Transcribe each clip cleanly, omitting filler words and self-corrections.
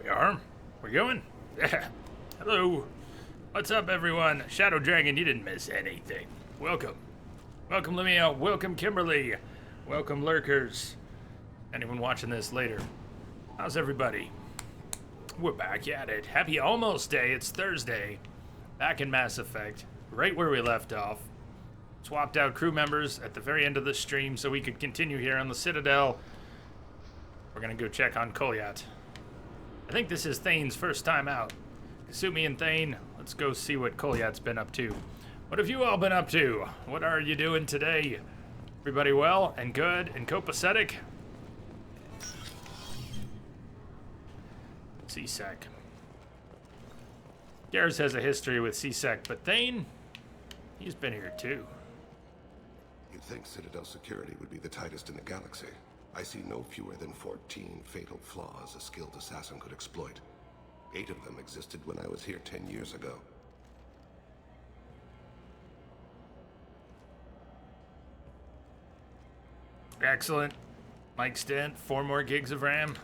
Arm, we're going? Hello. What's up, everyone? Shadow Dragon, you didn't miss anything. Welcome. Welcome, Lemia. Welcome, Kimberly. Welcome, lurkers. Anyone watching this later. How's everybody? We're back at it. Happy almost day. It's Thursday. Back in Mass Effect. Right where we left off. Swapped out crew members at the very end of the stream so we could continue here on the Citadel. We're gonna go check on Kolyat. I think this is Thane's first time out. Kasumi and Thane, let's go see what Kolyat's been up to. What have you all been up to? What are you doing today? Everybody well and good and copacetic? CSEC. Garrus has a history with CSEC, but Thane, he's been here too. You'd think Citadel security would be the tightest in the galaxy. I see no fewer than 14 fatal flaws a skilled assassin could exploit. 8 of them existed when I was here 10 years ago. Excellent. Mike Stent, 4 more gigs of RAM.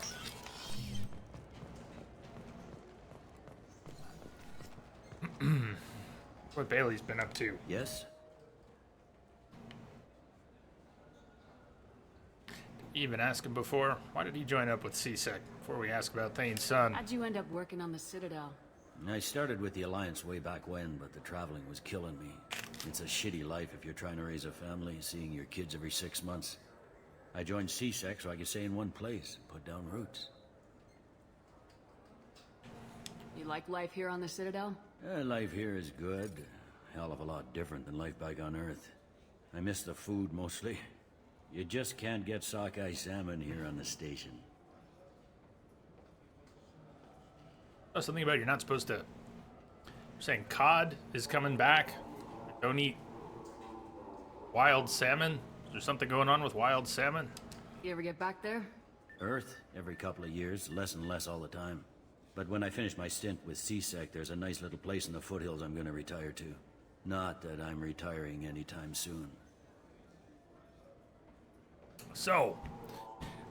What Bailey's been up to. Yes? You even asked him before, why did he join up with CSEC? Before we ask about Thane's son. How'd you end up working on the Citadel? I started with the Alliance way back when, but the traveling was killing me. It's a shitty life if you're trying to raise a family, seeing your kids every 6 months. I joined CSEC so I could stay in one place, put down roots. You like life here on the Citadel? Life here is good. Hell of a lot different than life back on Earth. I miss the food mostly. You just can't get sockeye salmon here on the station. Oh, something about you're not supposed to... You're saying cod is coming back? Don't eat wild salmon? Is there something going on with wild salmon? You ever get back there? Earth, every couple of years, less and less all the time. But when I finish my stint with CSEC, there's a nice little place in the foothills I'm gonna retire to. Not that I'm retiring anytime soon. So,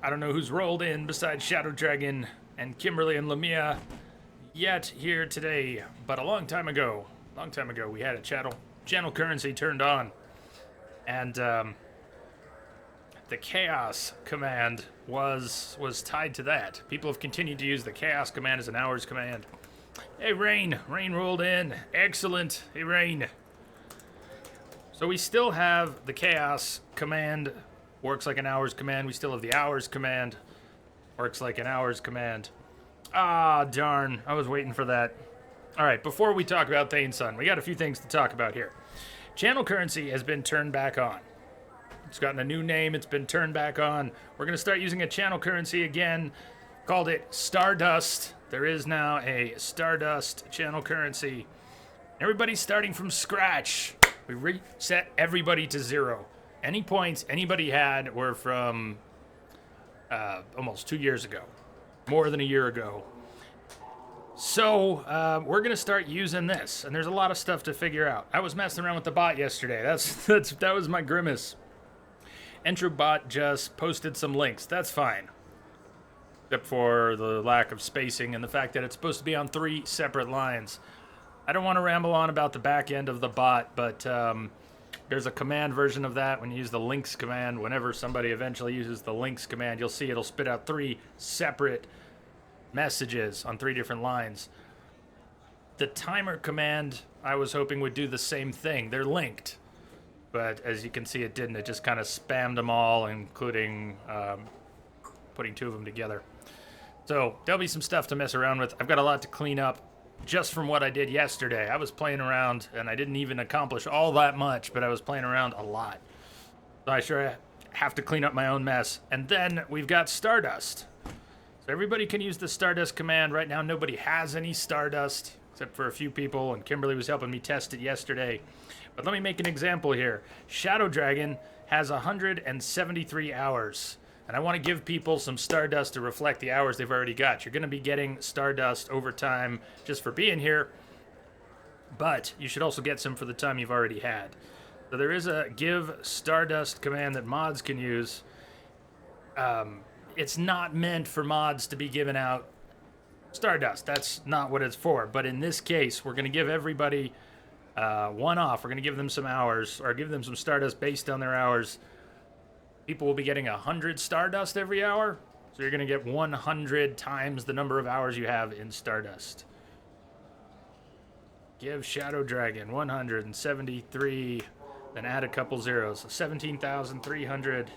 I don't know who's rolled in besides Shadow Dragon and Kimberly and Lemia yet here today, but a long time ago, we had a channel currency turned on, and the Chaos command was tied to that. People have continued to use the Chaos command as an hours command. Hey, Rain rolled in. Excellent. Hey, Rain. So we still have the Chaos command, works like an hours command. We still have the hours command, works like an hours command. Ah, darn. I was waiting for that. All right, before we talk about Thane's son, we got a few things to talk about here. Channel currency has been turned back on. It's gotten a new name. It's been turned back on. We're going to start using a channel currency again. Called it Stardust. There is now a Stardust channel currency. Everybody's starting from scratch. We reset everybody to 0. Any points anybody had were from almost 2 years ago. More than a year ago. So, we're going to start using this. And there's a lot of stuff to figure out. I was messing around with the bot yesterday. That was my grimace. Entrobot just posted some links. That's fine. Except for the lack of spacing and the fact that it's supposed to be on 3 separate lines. I don't want to ramble on about the back end of the bot, but there's a command version of that when you use the links command. Whenever somebody eventually uses the links command, you'll see it'll spit out 3 separate messages on 3 different lines. The timer command, I was hoping would do the same thing. They're linked. But as you can see, it didn't. It just kind of spammed them all, including putting 2 of them together. So there'll be some stuff to mess around with. I've got a lot to clean up just from what I did yesterday. I was playing around, and I didn't even accomplish all that much, but I was playing around a lot. So I sure have to clean up my own mess. And then we've got Stardust. So everybody can use the Stardust command. Right now, nobody has any Stardust, except for a few people, and Kimberly was helping me test it yesterday. But let me make an example here. Shadow Dragon has 173 hours. And I want to give people some Stardust to reflect the hours they've already got. You're going to be getting Stardust over time just for being here. But you should also get some for the time you've already had. So there is a give Stardust command that mods can use. It's not meant for mods to be given out Stardust. That's not what it's for. But in this case, we're going to give everybody one off. We're going to give them some hours, or give them some Stardust based on their hours. People will be getting 100 Stardust every hour. So you're going to get 100 times the number of hours you have in Stardust. Give Shadow Dragon 173, then add a couple zeros. So 17,300.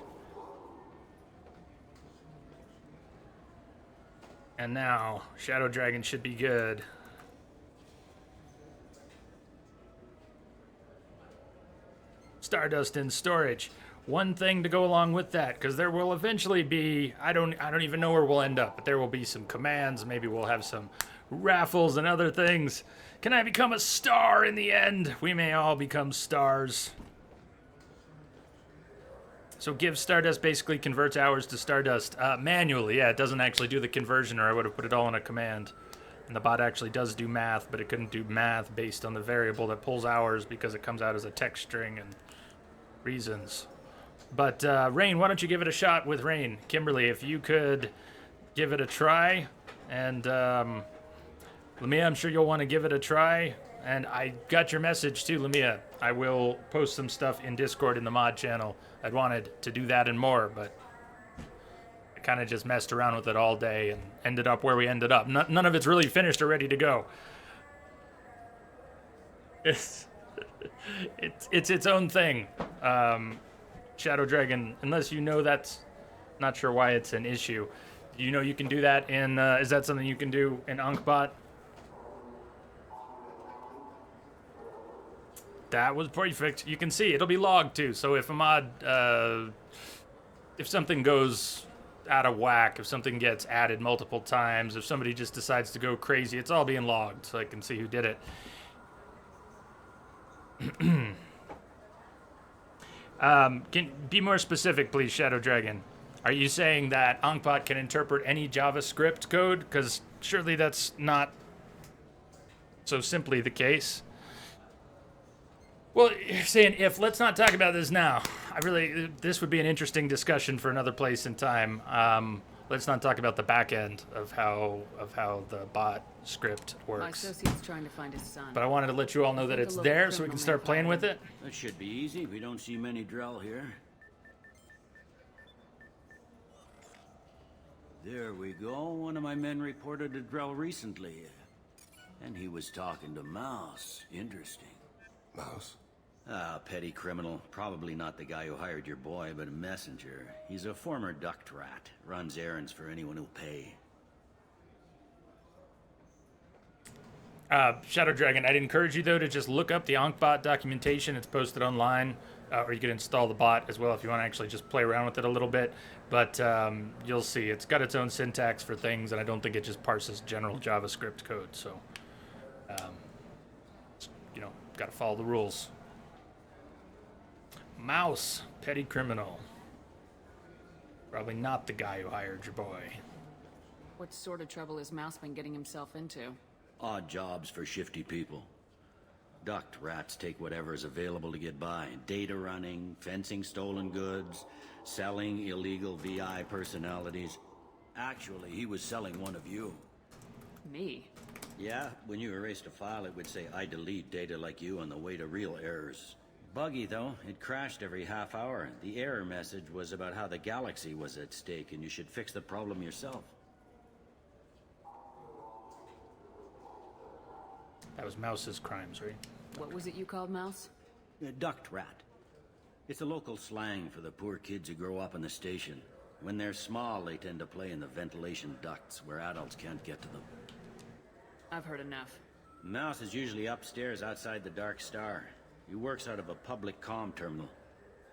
And now, Shadow Dragon should be good. Stardust in storage. One thing to go along with that, because there will eventually be, I don't even know where we'll end up, but there will be some commands. Maybe we'll have some raffles and other things. Can I become a star in the end? We may all become stars. So give Stardust basically converts hours to Stardust manually. Yeah, it doesn't actually do the conversion, or I would have put it all in a command. And the bot actually does do math, but it couldn't do math based on the variable that pulls hours because it comes out as a text string and reasons. But Rain, why don't you give it a shot with Rain? Kimberly, if you could give it a try. And Lamia, I'm sure you'll want to give it a try. And I got your message too, Lamia. I will post some stuff in Discord in the mod channel. I'd wanted to do that and more, but I kind of just messed around with it all day and ended up where we ended up. None of it's really finished or ready to go. It's its own thing. Shadow Dragon, unless you know that's, not sure why it's an issue. You know you can do that in, is that something you can do in Ankbot? That was perfect. You can see, it'll be logged too. So if a mod, if something goes out of whack, if something gets added multiple times, if somebody just decides to go crazy, it's all being logged so I can see who did it. Can be more specific, please, Shadow Dragon. Are you saying that Ankbot can interpret any JavaScript code? Because surely that's not so simply the case. Well, you're saying if. Let's not talk about this now. This would be an interesting discussion for another place and time. Let's not talk about the back end of how the bot script My works. associate's trying to find his son. But I wanted to let you all know that it's there so we can start playing with it. That should be easy. We don't see many Drell here. There we go. One of my men reported a Drell recently. And he was talking to Mouse. Interesting. Mouse? Ah, petty criminal. Probably not the guy who hired your boy, but a messenger. He's a former duct rat. Runs errands for anyone who'll pay. Shadow Dragon, I'd encourage you, though, to just look up the Ankbot documentation. It's posted online, or you can install the bot as well if you want to actually just play around with it a little bit. But you'll see it's got its own syntax for things, and I don't think it just parses general JavaScript code. So, got to follow the rules. Mouse, petty criminal. Probably not the guy who hired your boy. What sort of trouble has Mouse been getting himself into? Odd jobs for shifty people. Duct rats take whatever is available to get by. Data running, fencing stolen goods, selling illegal VI personalities. Actually, he was selling one of you. Me? Yeah, when you erased a file, it would say, I delete data like you on the way to real errors. Buggy, though. It crashed every half hour. The error message was about how the galaxy was at stake, and you should fix the problem yourself. That was Mouse's crimes, right? What was it you called Mouse? A duct rat. It's a local slang for the poor kids who grow up in the station. When they're small, they tend to play in the ventilation ducts where adults can't get to them. I've heard enough. Mouse is usually upstairs outside the Dark Star. He works out of a public comm terminal.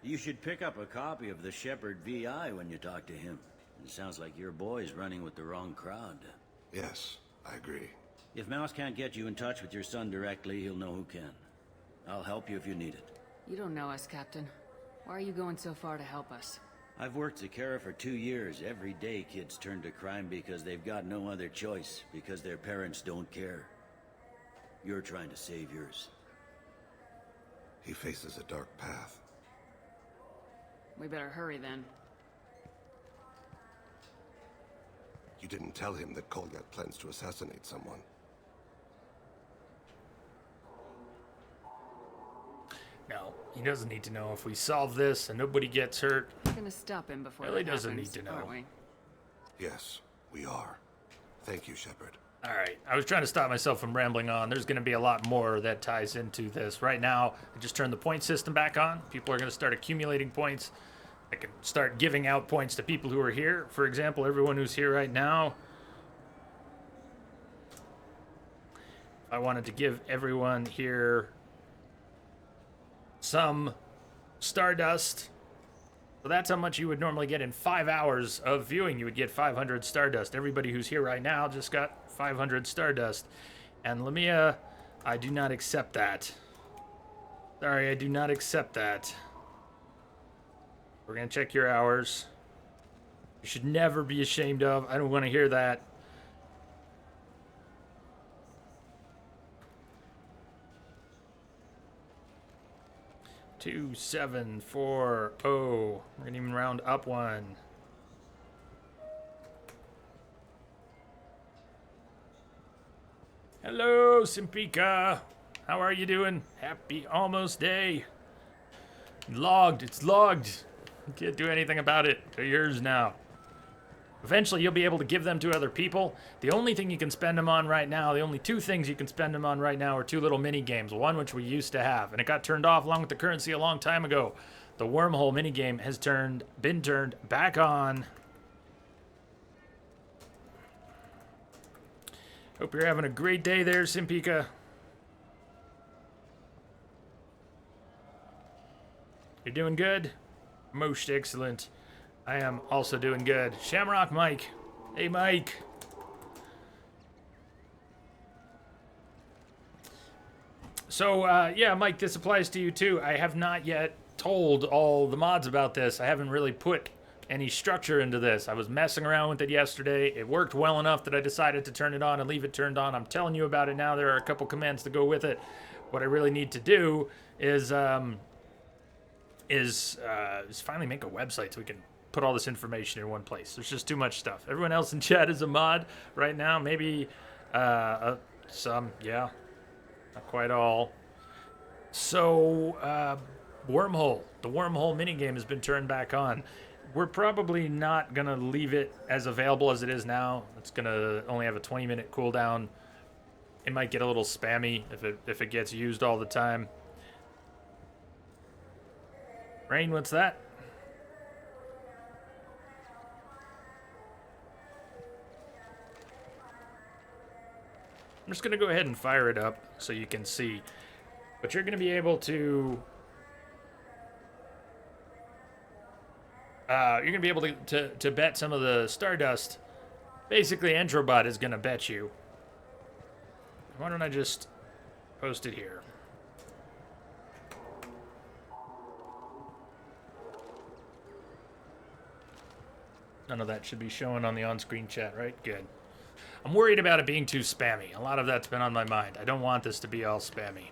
You should pick up a copy of the Shepherd VI when you talk to him. It sounds like your boy's running with the wrong crowd. Yes, I agree. If Mouse can't get you in touch with your son directly, he'll know who can. I'll help you if you need it. You don't know us, Captain. Why are you going so far to help us? I've worked Zakera for 2 years. Every day kids turn to crime because they've got no other choice, because their parents don't care. You're trying to save yours. He faces a dark path. We better hurry then. You didn't tell him that Kolyat plans to assassinate someone. No, he doesn't need to know. If we solve this and nobody gets hurt, We're gonna stop him before Really that doesn't happens, need to know. aren't we? Yes, we are. Thank you, Shepard. all right. I was trying to stop myself from rambling on. There's going to be a lot more that ties into this. Right now, I just turned the point system back on. People are going to start accumulating points. I can start giving out points to people who are here. For example, everyone who's here right now. If I wanted to give everyone here some Stardust. So that's how much you would normally get in 5 hours of viewing. You would get 500 Stardust. Everybody who's here right now just got 500 Stardust. And Lamia, I do not accept that. Sorry, I do not accept that. We're going to check your hours. You should never be ashamed of. I don't want to hear that. Two, 7, 4, 0. We're gonna even round up one. Hello, Simpika. How are you doing? Happy almost day. Logged. It's logged. You can't do anything about it. They're yours now. Eventually, you'll be able to give them to other people. The only thing you can spend them on right now, the only two things you can spend them on right now are two little mini games. One which we used to have, and it got turned off along with the currency a long time ago. The wormhole mini game has been turned back on. Hope you're having a great day there, Simpika. You're doing good? Most excellent. I am also doing good. Shamrock Mike. Hey, Mike. So, yeah, Mike, this applies to you too. I have not yet told all the mods about this. I haven't really put any structure into this. I was messing around with it yesterday. It worked well enough that I decided to turn it on and leave it turned on. I'm telling you about it now. There are a couple commands to go with it. What I really need to do is finally make a website so we can put all this information in one place. There's just too much stuff. Everyone else in chat is a mod right now. Maybe some, yeah. Not quite all. So, Wormhole. The Wormhole minigame has been turned back on. We're probably not going to leave it as available as it is now. It's going to only have a 20-minute cooldown. It might get a little spammy if it gets used all the time. Rain, what's that? I'm just going to go ahead and fire it up so you can see. But you're going to be able to... you're going to be able to bet some of the Stardust. Basically, Entrobot is going to bet you. Why don't I just post it here? None of that should be showing on the on-screen chat, right? Good. I'm worried about it being too spammy. A lot of that's been on my mind. I don't want this to be all spammy.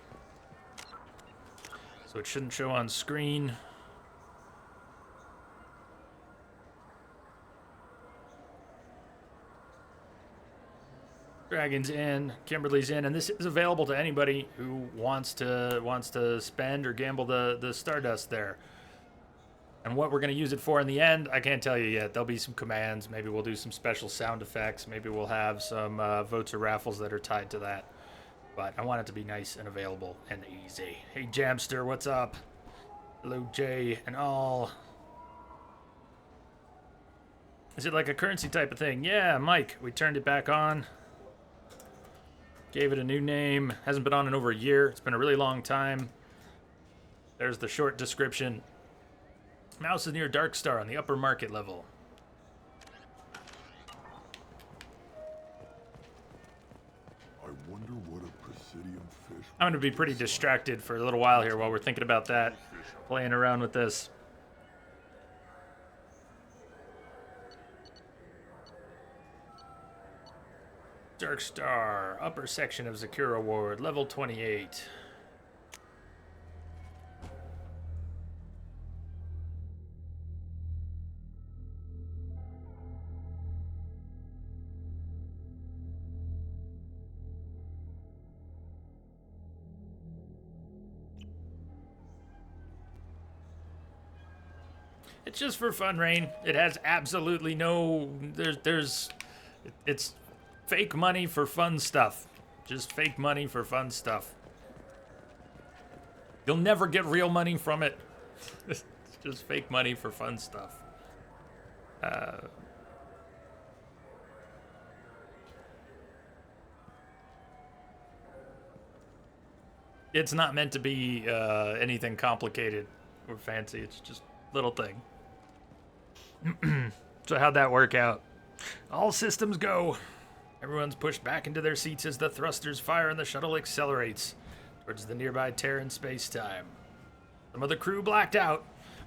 So it shouldn't show on screen. Dragon's in, Kimberly's in, and this is available to anybody who wants to spend or gamble the Stardust there. And what we're going to use it for in the end, I can't tell you yet. There'll be some commands. Maybe we'll do some special sound effects. Maybe we'll have some votes or raffles that are tied to that. But I want it to be nice and available and easy. Hey, Jamster, what's up? Hello, Jay and all. Is it like a currency type of thing? Yeah, Mike, we turned it back on. Gave it a new name. Hasn't been on in over a year. It's been a really long time. There's the short description. Mouse is near Dark Star on the upper market level. I wonder what a Presidium fish. I'm going to be pretty distracted for a little while here while we're thinking about that. Playing around with this. Dark Star, upper section of Zakura Ward, level 28. It's just for fun, Rain. It has absolutely no... It's fake money for fun stuff. Just fake money for fun stuff. You'll never get real money from it. It's just fake money for fun stuff. It's not meant to be anything complicated or fancy. It's just a little thing. So how'd that work out? All systems go. Everyone's pushed back into their seats as the thrusters fire and the shuttle accelerates towards the nearby Terran space-time. Some of the crew blacked out.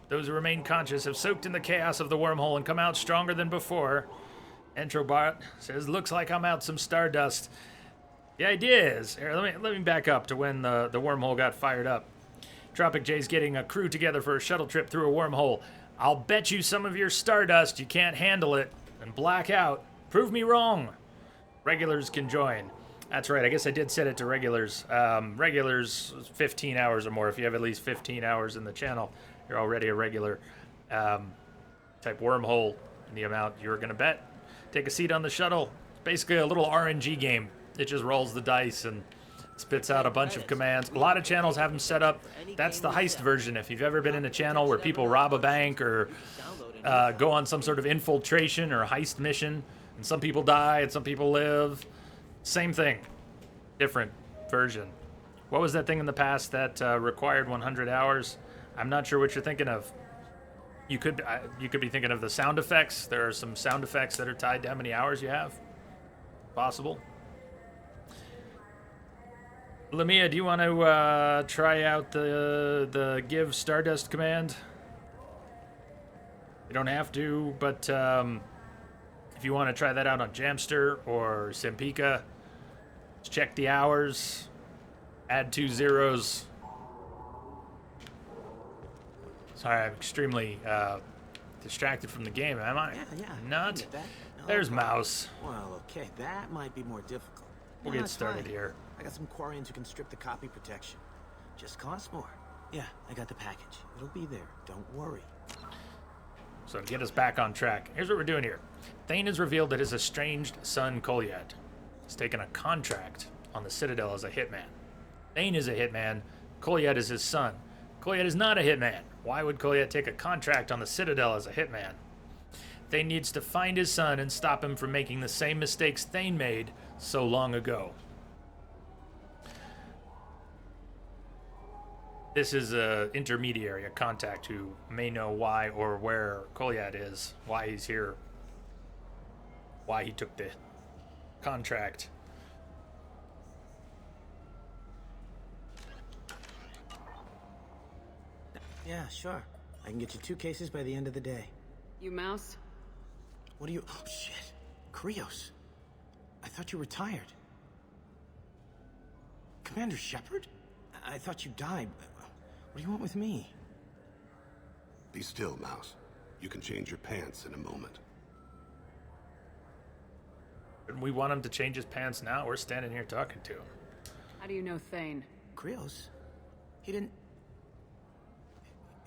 Those who remain conscious have soaked in the chaos of the wormhole and come out stronger than before. Entrobot says, looks like I'm out some stardust. The idea is, here, let me back up to when the wormhole got fired up. Tropic J's getting a crew together for a shuttle trip through a wormhole. I'll bet you some of your stardust you can't handle it and black out. Prove me wrong. Regulars can join. That's right, I guess I did set it to regulars. Regulars, 15 hours or more. If you have at least 15 hours in the channel, you're already a regular. Type wormhole in the amount you're going to bet. Take a seat on the shuttle. It's basically a little RNG game. It just rolls the dice and spits out a bunch of commands. A lot of channels have them set up. That's the heist version. If you've ever been in a channel where people rob a bank or go on some sort of infiltration or heist mission, and some people die and some people live, same thing, different version. What was that thing in the past that required 100 hours? I'm not sure what you're thinking of. You could be thinking of the sound effects. There are some sound effects that are tied to how many hours you have. Possible. Lamia, do you want to try out the give Stardust command? You don't have to, but if you want to try that out on Jamster or Simpika, just check the hours, add 2 zeros. Sorry, I'm extremely distracted from the game, am I? Yeah. Not? No There's problem. Mouse. Well, okay, that might be more difficult. We'll No, get it's started fine. here. I got some Quarians who can strip the copy protection. Just costs more. Yeah, I got the package. It'll be there. Don't worry. So to get us back on track, here's what we're doing here. Thane has revealed that his estranged son, Kolyat, has taken a contract on the Citadel as a hitman. Thane is a hitman. Kolyat is his son. Kolyat is not a hitman. Why would Kolyat take a contract on the Citadel as a hitman? Thane needs to find his son and stop him from making the same mistakes Thane made so long ago. This is an intermediary, a contact who may know why or where Kolyat is, why he's here, why he took the contract. Yeah, sure. I can get you 2 cases by the end of the day. You Mouse? What are you... Oh, shit. Krios. I thought you retired. Commander Shepard? I thought you died. What do you want with me? Be still, Mouse. You can change your pants in a moment. We want him to change his pants now. We're standing here talking to him. How do you know Thane? Krios? He didn't...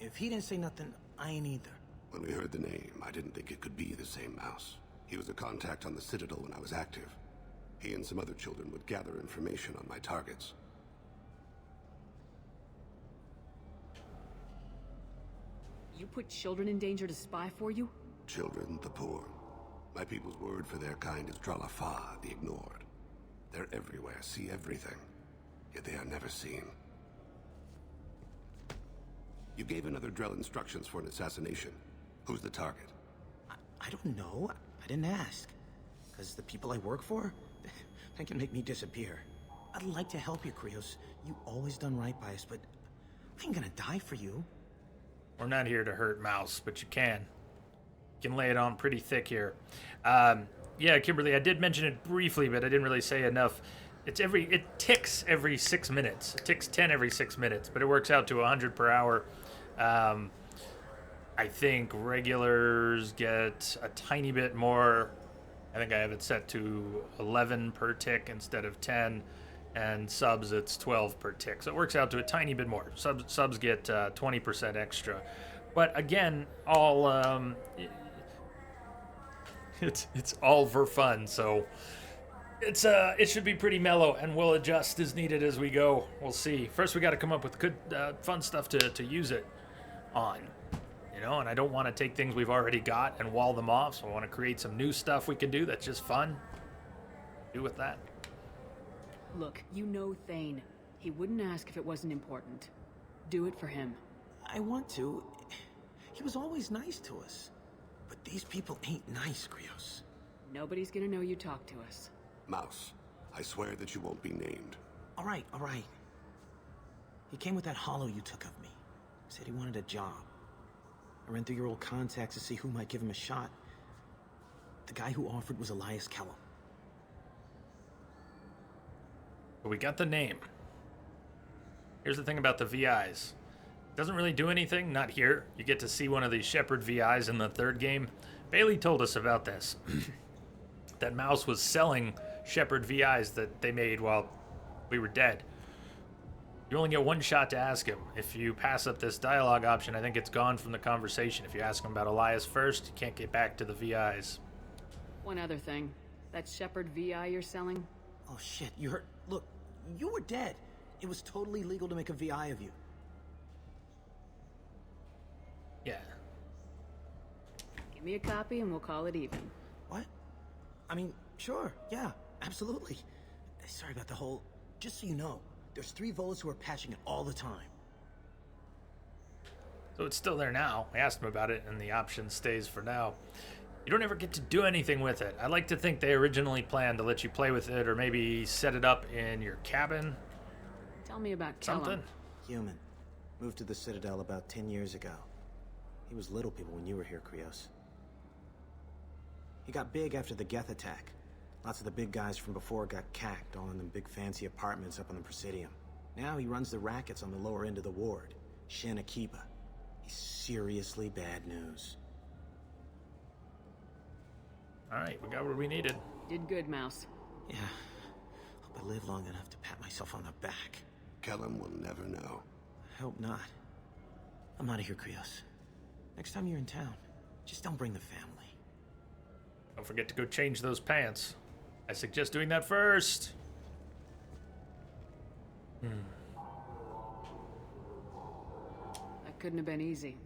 If he didn't say nothing, I ain't either. When we heard the name, I didn't think it could be the same Mouse. He was a contact on the Citadel when I was active. He and some other children would gather information on my targets. You put children in danger to spy for you? Children, the poor. My people's word for their kind is Dralafa, the ignored. They're everywhere, see everything. Yet they are never seen. You gave another Drell instructions for an assassination. Who's the target? I don't know. I didn't ask. Because the people I work for, they can make me disappear. I'd like to help you, Krios. You always done right by us, but I ain't gonna die for you. We're not here to hurt Mouse, but you can. You can lay it on pretty thick here. Yeah, Kimberly, I did mention it briefly, but I didn't really say enough. It ticks every 6 minutes. It ticks 10 every 6 minutes, but it works out to 100 per hour. I think regulars get a tiny bit more. I think I have it set to 11 per tick instead of 10, and subs it's 12 per tick. So it works out to a tiny bit more. Subs get 20% extra. But again, all it's all for fun, so it should be pretty mellow, and we'll adjust as needed as we go. We'll see. First, we got to come up with good, fun stuff to use it on, you know. And I don't want to take things we've already got and wall them off. So I want to create some new stuff we can do that's just fun. Do with that. Look, you know Thane. He wouldn't ask if it wasn't important. Do it for him. I want to. He was always nice to us. But these people ain't nice, Krios. Nobody's gonna know you talked to us. Mouse, I swear that you won't be named. All right, all right. He came with that hollow you took of me. Said he wanted a job. I ran through your old contacts to see who might give him a shot. The guy who offered was Elias Kellum. But we got the name. Here's the thing about the VIs. Doesn't really do anything, not here. You get to see one of these Shepherd VIs in the third game. Bailey told us about this. That Mouse was selling Shepherd VIs that they made while we were dead. You only get one shot to ask him. If you pass up this dialogue option, I think it's gone from the conversation. If you ask him about Elias first, you can't get back to the VIs. One other thing. That Shepherd VI you're selling? Oh shit, you heard? Look, you were dead. It was totally legal to make a VI of you. Yeah. Give me a copy and we'll call it even. What? I mean, sure, yeah, absolutely. Sorry about the whole... Just so you know, there's 3 Volas who are patching it all the time. So it's still there now. I asked him about it, and the option stays for now. You don't ever get to do anything with it. I like to think they originally planned to let you play with it, or maybe set it up in your cabin. Tell me about Kellum. Something. Human. Moved to the Citadel about 10 years ago. He was little people when you were here, Krios. He got big after the Geth attack. Lots of the big guys from before got cacked, all in them big fancy apartments up on the Presidium. Now he runs the rackets on the lower end of the ward, Shin Akiba. He's seriously bad news. Alright, we got what we needed. Did good, Mouse. Yeah. Hope I live long enough to pat myself on the back. Kellum will never know. I hope not. I'm out of here, Krios. Next time you're in town, just don't bring the family. Don't forget to go change those pants. I suggest doing that first. That couldn't have been easy.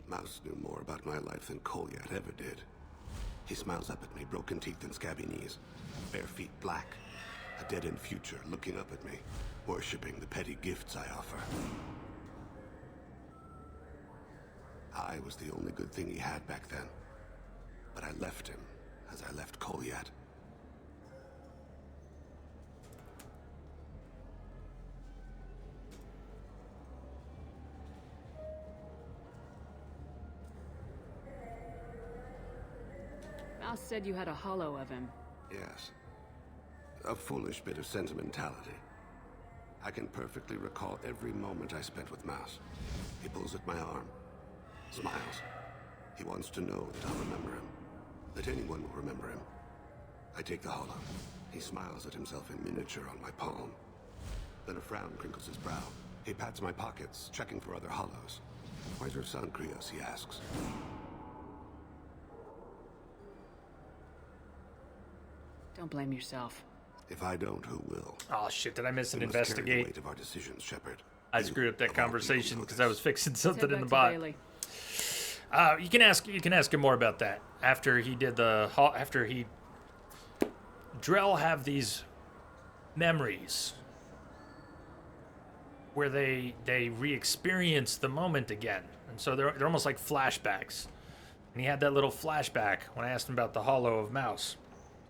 Mouse knew more about my life than Kolyat ever did. He smiles up at me, broken teeth and scabby knees. Bare feet black. A dead-end future looking up at me, worshipping the petty gifts I offer. I was the only good thing he had back then. But I left him, as I left Kolyat. Mouse said you had a hollow of him. Yes. A foolish bit of sentimentality. I can perfectly recall every moment I spent with Mouse. He pulls at my arm. Smiles. He wants to know that I'll remember him. That anyone will remember him. I take the hollow. He smiles at himself in miniature on my palm. Then a frown crinkles his brow. He pats my pockets, checking for other hollows. Where's your son, Krios? He asks. Don't blame yourself. If I don't, who will? Oh shit, did I miss an We must carry the investigate? weight of our decisions, Shepard. I screwed up that Of all people conversation know because this. I was fixing Let's something head in the back bot. to Bailey. You can ask him more about that after he did after he Drell have these memories where they re-experience the moment again, and so they're almost like flashbacks. And he had that little flashback when I asked him about the hollow of Mouse,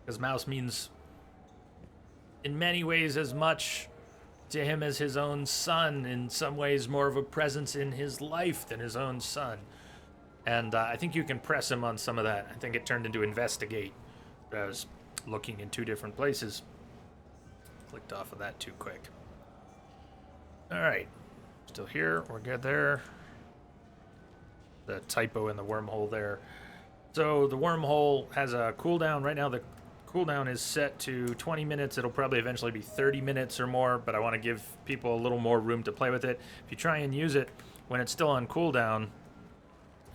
because Mouse means in many ways as much to him as his own son, in some ways more of a presence in his life than his own son. And I think you can press him on some of that. I think it turned into investigate. I was looking in 2 different places. Clicked off of that too quick. All right. Still here. We're good there. The typo in the wormhole there. So the wormhole has a cooldown. Right now the cooldown is set to 20 minutes. It'll probably eventually be 30 minutes or more, but I want to give people a little more room to play with it. If you try and use it when it's still on cooldown,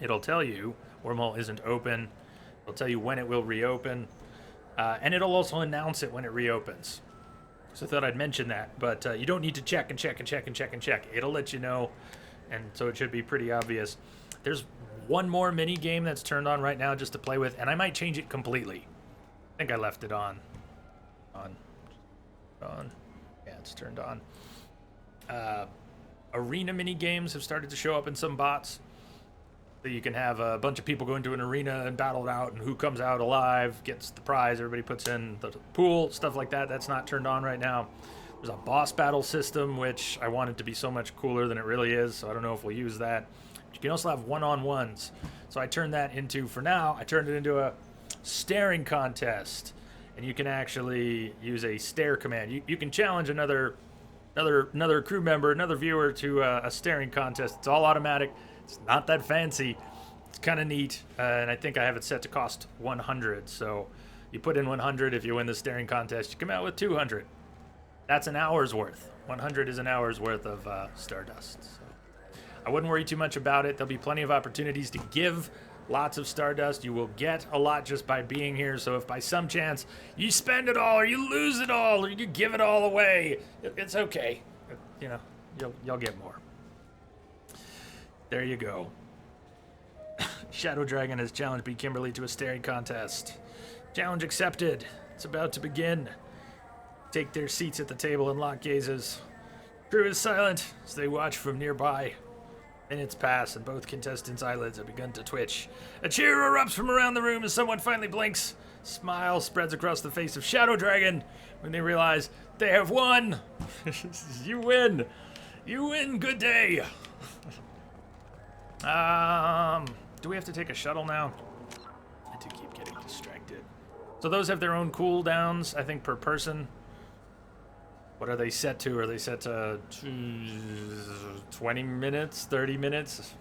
it'll tell you wormhole isn't open. It'll tell you when it will reopen. And it'll also announce it when it reopens. So I thought I'd mention that. But you don't need to check and check and check and check and check. It'll let you know. And so it should be pretty obvious. There's one more mini game that's turned on right now just to play with. And I might change it completely. I think I left it on. On. Yeah, it's turned on. Arena mini games have started to show up in some bots. So you can have a bunch of people go into an arena and battle it out, and who comes out alive gets the prize. Everybody puts in the pool, stuff like that. That's not turned on right now. There's a boss battle system, which I want it to be so much cooler than it really is, so I don't know if we'll use that. But you can also have one-on-ones. So I turned that into, for now, I turned it into a staring contest. And you can actually use a stare command. You can challenge another crew member, another viewer to a staring contest. It's all automatic. It's not that fancy. It's kind of neat, and I think I have it set to cost 100. So you put in 100. If you win the staring contest, you come out with 200. That's an hour's worth. 100 is an hour's worth of Stardust. So I wouldn't worry too much about it. There'll be plenty of opportunities to give lots of Stardust. You will get a lot just by being here. So if by some chance you spend it all, or you lose it all, or you give it all away, it's okay. You know, you'll get more. There you go. Shadow Dragon has challenged B. Kimberly to a staring contest. Challenge accepted. It's about to begin. Take their seats at the table and lock gazes. Crew is silent as they watch from nearby. Minutes pass and both contestants' eyelids have begun to twitch. A cheer erupts from around the room as someone finally blinks. Smile spreads across the face of Shadow Dragon when they realize they have won. You win. You win. Good day. Do we have to take a shuttle now? I do keep getting distracted. So those have their own cooldowns, I think, per person. What are they set to? Are they set to 20 minutes, 30 minutes?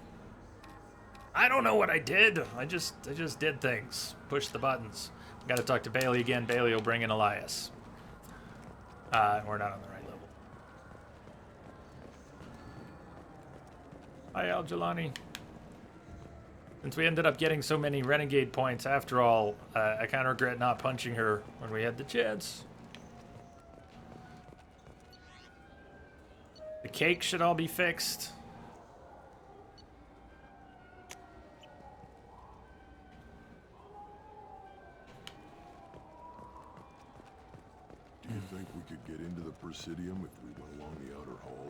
I don't know what I did. I just did things. Pushed the buttons. Got to talk to Bailey again. Bailey will bring in Elias. We're not on the right level. Hi, Al-Jalani. Since we ended up getting so many Renegade points after all, I kind of regret not punching her when we had the chance. The cake should all be fixed. Do you think we could get into the Presidium if we went along the outer hall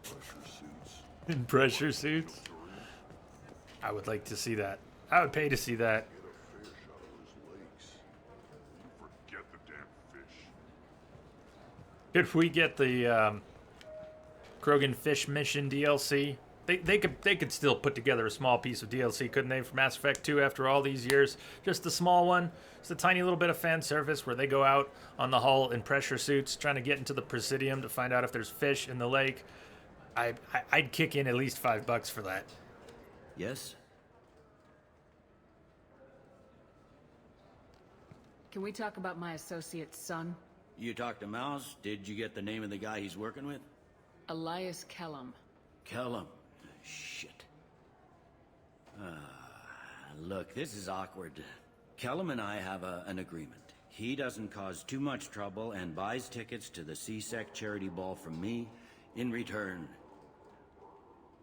in pressure suits? In pressure suits? I would like to see that. I would pay to see that. Get a fair shot of those lakes. Forget the damn fish. If we get the Krogan Fish Mission DLC, they could still put together a small piece of DLC, couldn't they, for Mass Effect 2 after all these years? Just a small one. Just a tiny little bit of fan service where they go out on the hull in pressure suits trying to get into the Presidium to find out if there's fish in the lake. I'd kick in at least $5 for that. Yes? Can we talk about my associate's son? You talked to Mouse? Did you get the name of the guy he's working with? Elias Kellum. Kellum. Shit. Look, this is awkward. Kellum and I have an agreement. He doesn't cause too much trouble and buys tickets to the C-Sec charity ball from me. In return,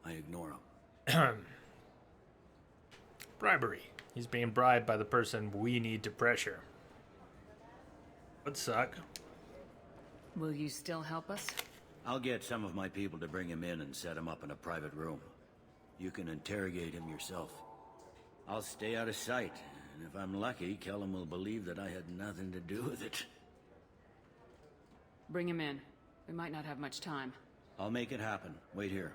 I ignore him. Bribery. He's being bribed by the person we need to pressure. Would suck. Will you still help us? I'll get some of my people to bring him in and set him up in a private room. You can interrogate him yourself. I'll stay out of sight, and if I'm lucky, Kellum will believe that I had nothing to do with it. Bring him in. We might not have much time. I'll make it happen. Wait here.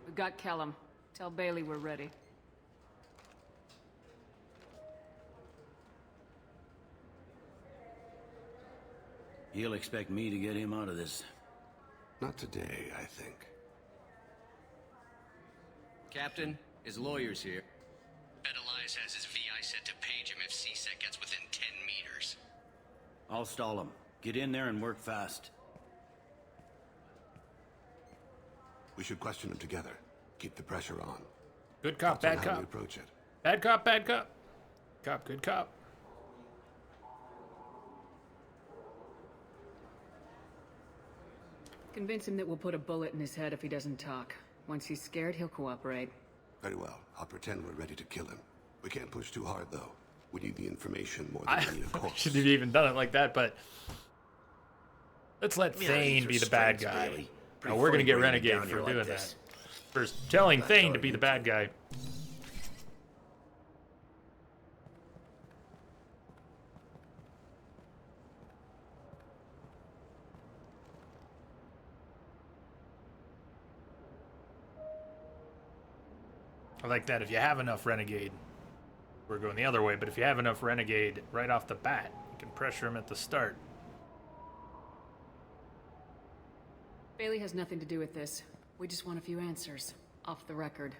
We got Kellum. Tell Bailey we're ready. He'll expect me to get him out of this. Not today, I think. Captain, his lawyer's here. Elias has his VI set to page him if C-Sec gets within 10 meters. I'll stall him. Get in there and work fast. We should question him together. Keep the pressure on. Good cop, Thoughts on bad how we cop. approach it. Bad cop, bad cop. Cop, good cop. Convince him that we'll put a bullet in his head if he doesn't talk. Once he's scared, he'll cooperate. Very well. I'll pretend we're ready to kill him. We can't push too hard, though. We need the information more than we need a I corpse. shouldn't have even done it like that, but let's let Yeah, Thane use be your the bad strengths, guy. Bailey. No, Pretty we're gonna funny get bringing Renegade down for here like doing this. that. For telling I Thane thought to be you the bad guy. I like that. If you have enough Renegade, we're going the other way, but if you have enough Renegade right off the bat, you can pressure him at the start. Bailey has nothing to do with this. We just want a few answers. Off the record.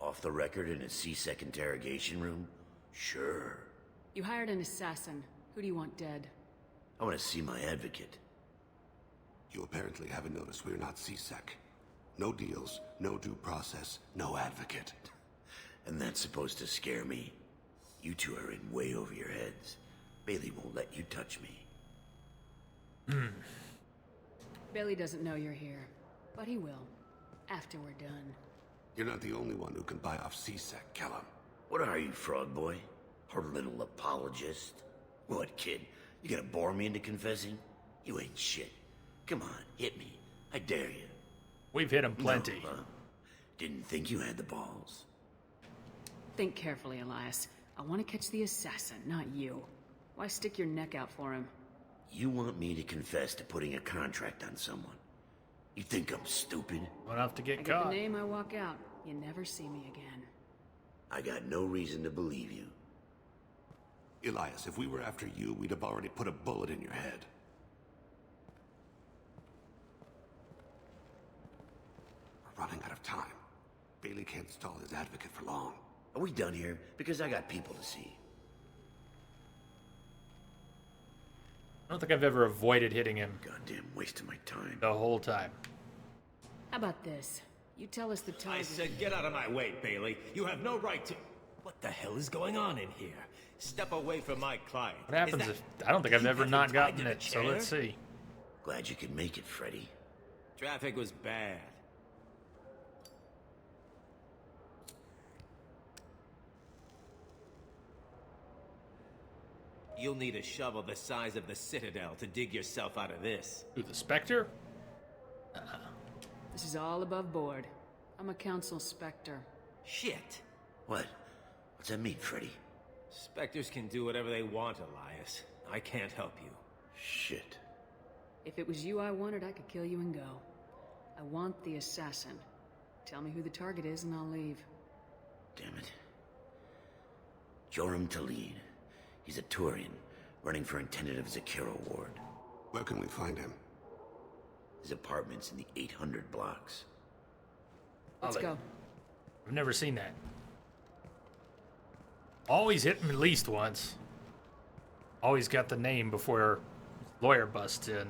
Off the record in a C-Sec interrogation room? Sure. You hired an assassin. Who do you want dead? I want to see my advocate. You apparently haven't noticed we're not C-Sec. No deals, no due process, no advocate. And that's supposed to scare me. You two are in way over your heads. Bailey won't let you touch me. Bailey doesn't know you're here, but he will. After we're done. You're not the only one who can buy off C-Sec, Kellum. What are you, frog boy? Her little apologist? What, kid? You gonna bore me into confessing? You ain't shit. Come on, hit me. I dare you. We've hit him plenty. No, huh? Didn't think you had the balls. Think carefully, Elias. I want to catch the assassin, not you. Why stick your neck out for him? You want me to confess to putting a contract on someone? You think I'm stupid? Won't have to I get get the caught. name, I walk out. You never see me again. I got no reason to believe you. Elias, if we were after you, we'd have already put a bullet in your head. We're running out of time. Bailey can't stall his advocate for long. Are we done here? Because I got people to see. I don't think I've ever avoided hitting him Goddamn waste of my time. the whole time. How about this? You tell us the I target. said get out of my way, Bailey. You have no right to... What the hell is going on in here? Step away from my client. What happens Is if... I don't think I've you ever have not him tied gotten to the it, so chair? let's see. Glad you could make it, Freddy. Traffic was bad. You'll need a shovel the size of the Citadel to dig yourself out of this. Who, the Spectre? This is all above board. I'm a council specter. Shit. What? What's that mean, Freddy? Spectres can do whatever they want, Elias. I can't help you. Shit. If it was you I wanted, I could kill you and go. I want the assassin. Tell me who the target is and I'll leave. Damn it. Joram Talid. He's a Turian, running for intendant of Zakira Ward. Where can we find him? His apartment's in the 800 blocks. Let's go. I've never seen that. Always hit him at least once. Always got the name before lawyer busts in.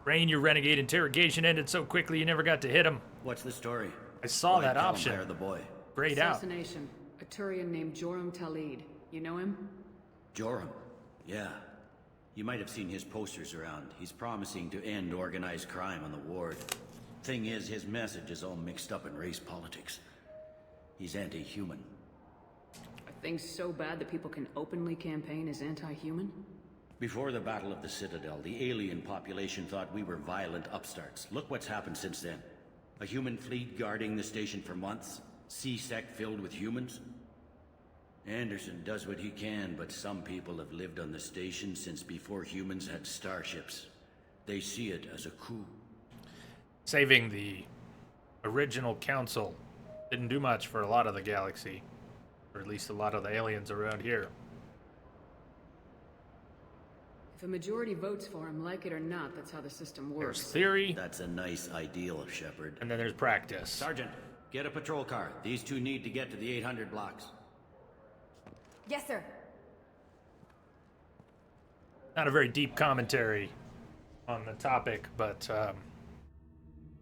Rain, your renegade interrogation ended so quickly you never got to hit him. What's the story? I saw Why'd that Callum option. hire the boy. Grayed out. Assassination. A Turian named Joram Talid. You know him? Joram. Yeah. You might have seen his posters around. He's promising to end organized crime on the ward. Thing is, his message is all mixed up in race politics. He's anti-human. Are things so bad that people can openly campaign as anti-human? Before the Battle of the Citadel, the alien population thought we were violent upstarts. Look what's happened since then. A human fleet guarding the station for months. C-Sec filled with humans. Anderson does what he can, but some people have lived on the station since before humans had starships. They see it as a coup. Saving the original council didn't do much for a lot of the galaxy. Or at least a lot of the aliens around here. If a majority votes for him, like it or not, that's how the system There's works. theory, That's a nice ideal, Shepard. and then there's practice. Sergeant, get a patrol car. These two need to get to the 800 blocks. Yes, sir. Not a very deep commentary on the topic, but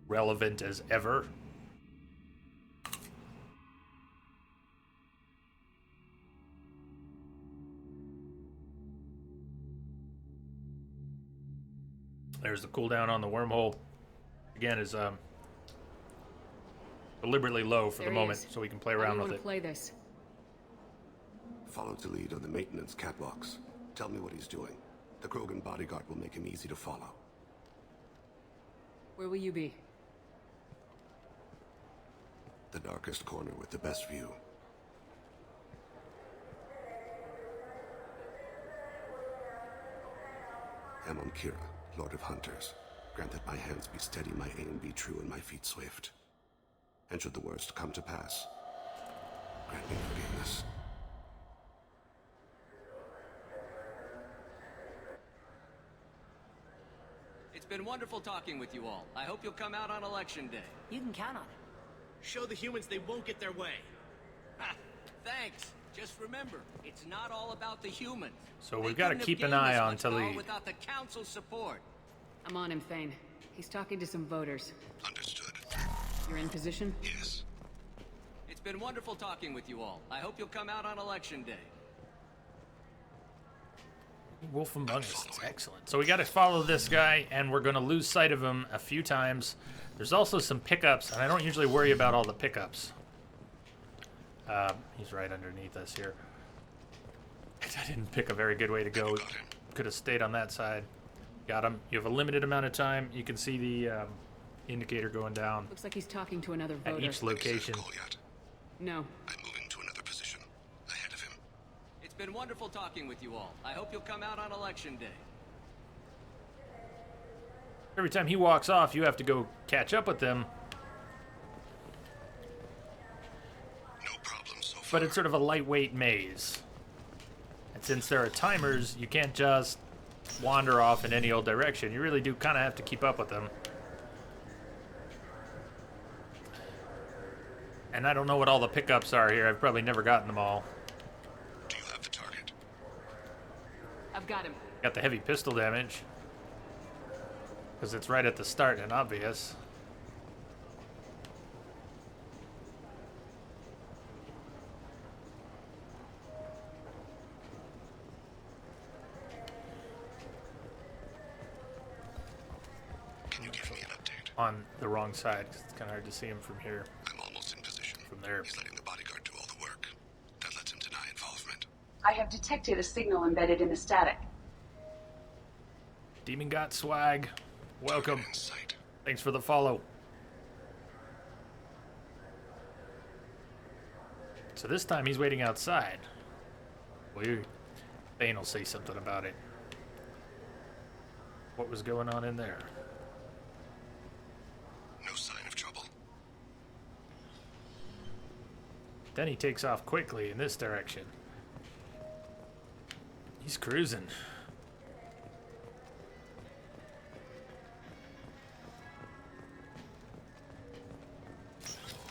relevant as ever. There's the cooldown on the wormhole. Again, is deliberately low for the moment, so we can play around with it. Play this. Follow the lead on the maintenance catwalks. Tell me what he's doing. The Krogan bodyguard will make him easy to follow. Where will you be? The darkest corner with the best view. Amon Kira, Lord of Hunters. Grant that my hands be steady, my aim be true, and my feet swift. And should the worst come to pass, grant me forgiveness. It's been wonderful talking with you all. I hope you'll come out on election day. You can count on it. Show the humans they won't get their way. Ha! Thanks. Just remember, it's not all about the humans. So we've got to keep an eye on Talib. Without the council's support. I'm on him, Thane. He's talking to some voters. Understood. You're in position? Yes. It's been wonderful talking with you all. I hope you'll come out on election day. Wolf Among Us. It's excellent. So we got to follow this guy, and we're going to lose sight of him a few times. There's also some pickups, and I don't usually worry about all the pickups. He's right underneath us here. I didn't pick a very good way to go. Could have stayed on that side. Got him. You have a limited amount of time. You can see the indicator going down. Looks like he's talking to another voter. At each location. No. I'm moving to another position. Ahead of him. It's been wonderful talking with you all. I hope you'll come out on election day. Every time he walks off, you have to go catch up with them. No problem so far. But it's sort of a lightweight maze. And since there are timers, you can't just wander off in any old direction. You really do kind of have to keep up with them. And I don't know what all the pickups are here. I've probably never gotten them all. Do you have the target? I've got him. Got the heavy pistol damage. Because it's right at the start and obvious. Can you give me an update? On the wrong side, because it's kind of hard to see him from here. I'm almost in position. From there. He's letting the bodyguard do all the work. That lets him deny involvement. I have detected a signal embedded in the static. Demon got swag. Welcome. In sight. Thanks for the follow. So this time he's waiting outside. Weird. Thane will say something about it. What was going on in there? No sign of trouble. Then he takes off quickly in this direction. He's cruising.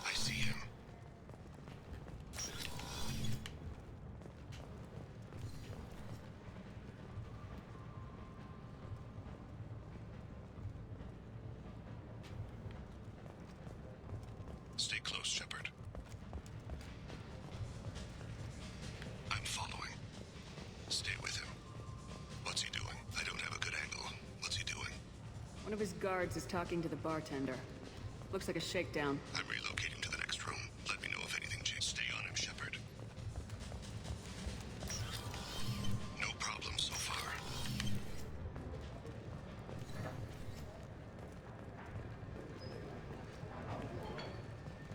I see him. Stay close, Shepard. I'm following. Stay with him. What's he doing? I don't have a good angle. What's he doing? One of his guards is talking to the bartender. Looks like a shakedown. I'm relocating to the next room. Let me know if anything changes. Stay on him, Shepard. No problem so far.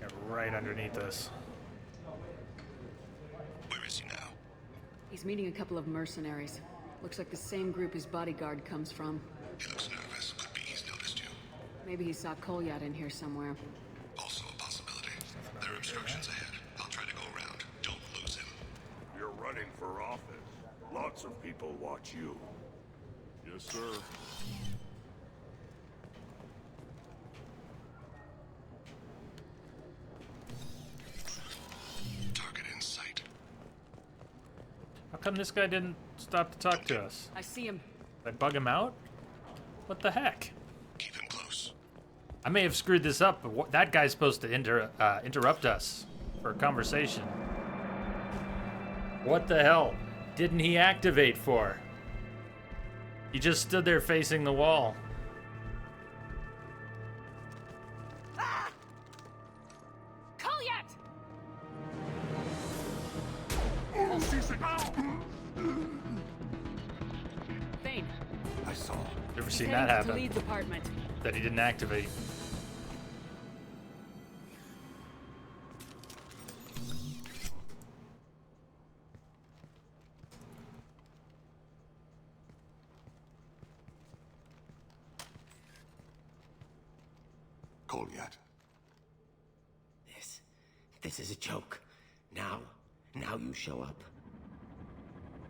Yeah, right underneath us. Where is he now? He's meeting a couple of mercenaries. Looks like the same group his bodyguard comes from. He looks nervous. Could be he's noticed you. Maybe he saw Kolyat in here somewhere. Also a possibility. There are obstructions ahead. I'll try to go around. Don't lose him. You're running for office. Lots of people watch you. Yes, sir. Target in sight. come this guy didn't stop to talk to us? I see him. Did I bug him out? What the heck? Keep him close. I may have screwed this up, but that guy's supposed to interrupt us for a conversation. What the hell didn't he activate for? He just stood there facing the wall. Kolyat! Thane. I saw. Never seen Heading that to happen. Lee's apartment. That he didn't activate. Kolyat. This is a joke. Now you show up.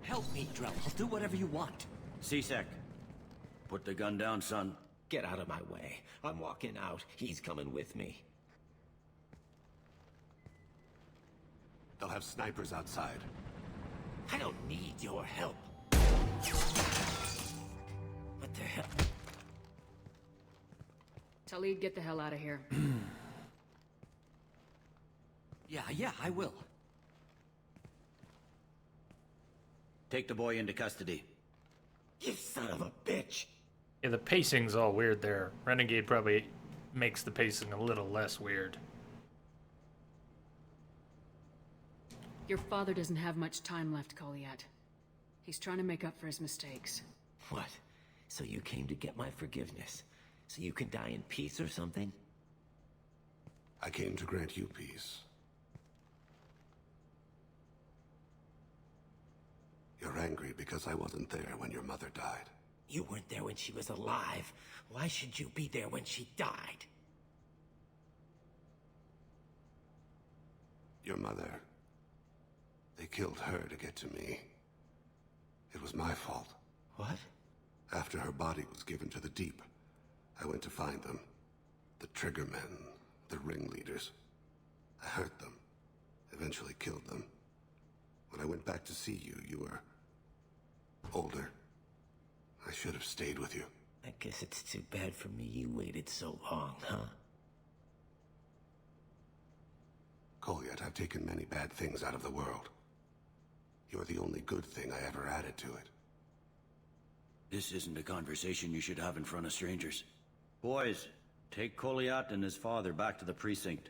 Help me, Drell. I'll do whatever you want. C-Sec, put the gun down, son. Get out of my way. I'm walking out. He's coming with me. They'll have snipers outside. I don't need your help. What the hell? Talib, get the hell out of here. Yeah, I will. Take the boy into custody. You son of a bitch! Yeah, the pacing's all weird there. Renegade probably makes the pacing a little less weird. Your father doesn't have much time left, Kolyat. He's trying to make up for his mistakes. What? So you came to get my forgiveness? So you can die in peace or something? I came to grant you peace. You're angry because I wasn't there when your mother died. You weren't there when she was alive. Why should you be there when she died? Your mother. They killed her to get to me. It was my fault. What? After her body was given to the Deep, I went to find them. The Triggermen, the ringleaders. I hurt them. Eventually killed them. When I went back to see you, you were older. I should have stayed with you. I guess it's too bad for me you waited so long, huh? Kolyat, I've taken many bad things out of the world. You're the only good thing I ever added to it. This isn't a conversation you should have in front of strangers. Boys, take Kolyat and his father back to the precinct.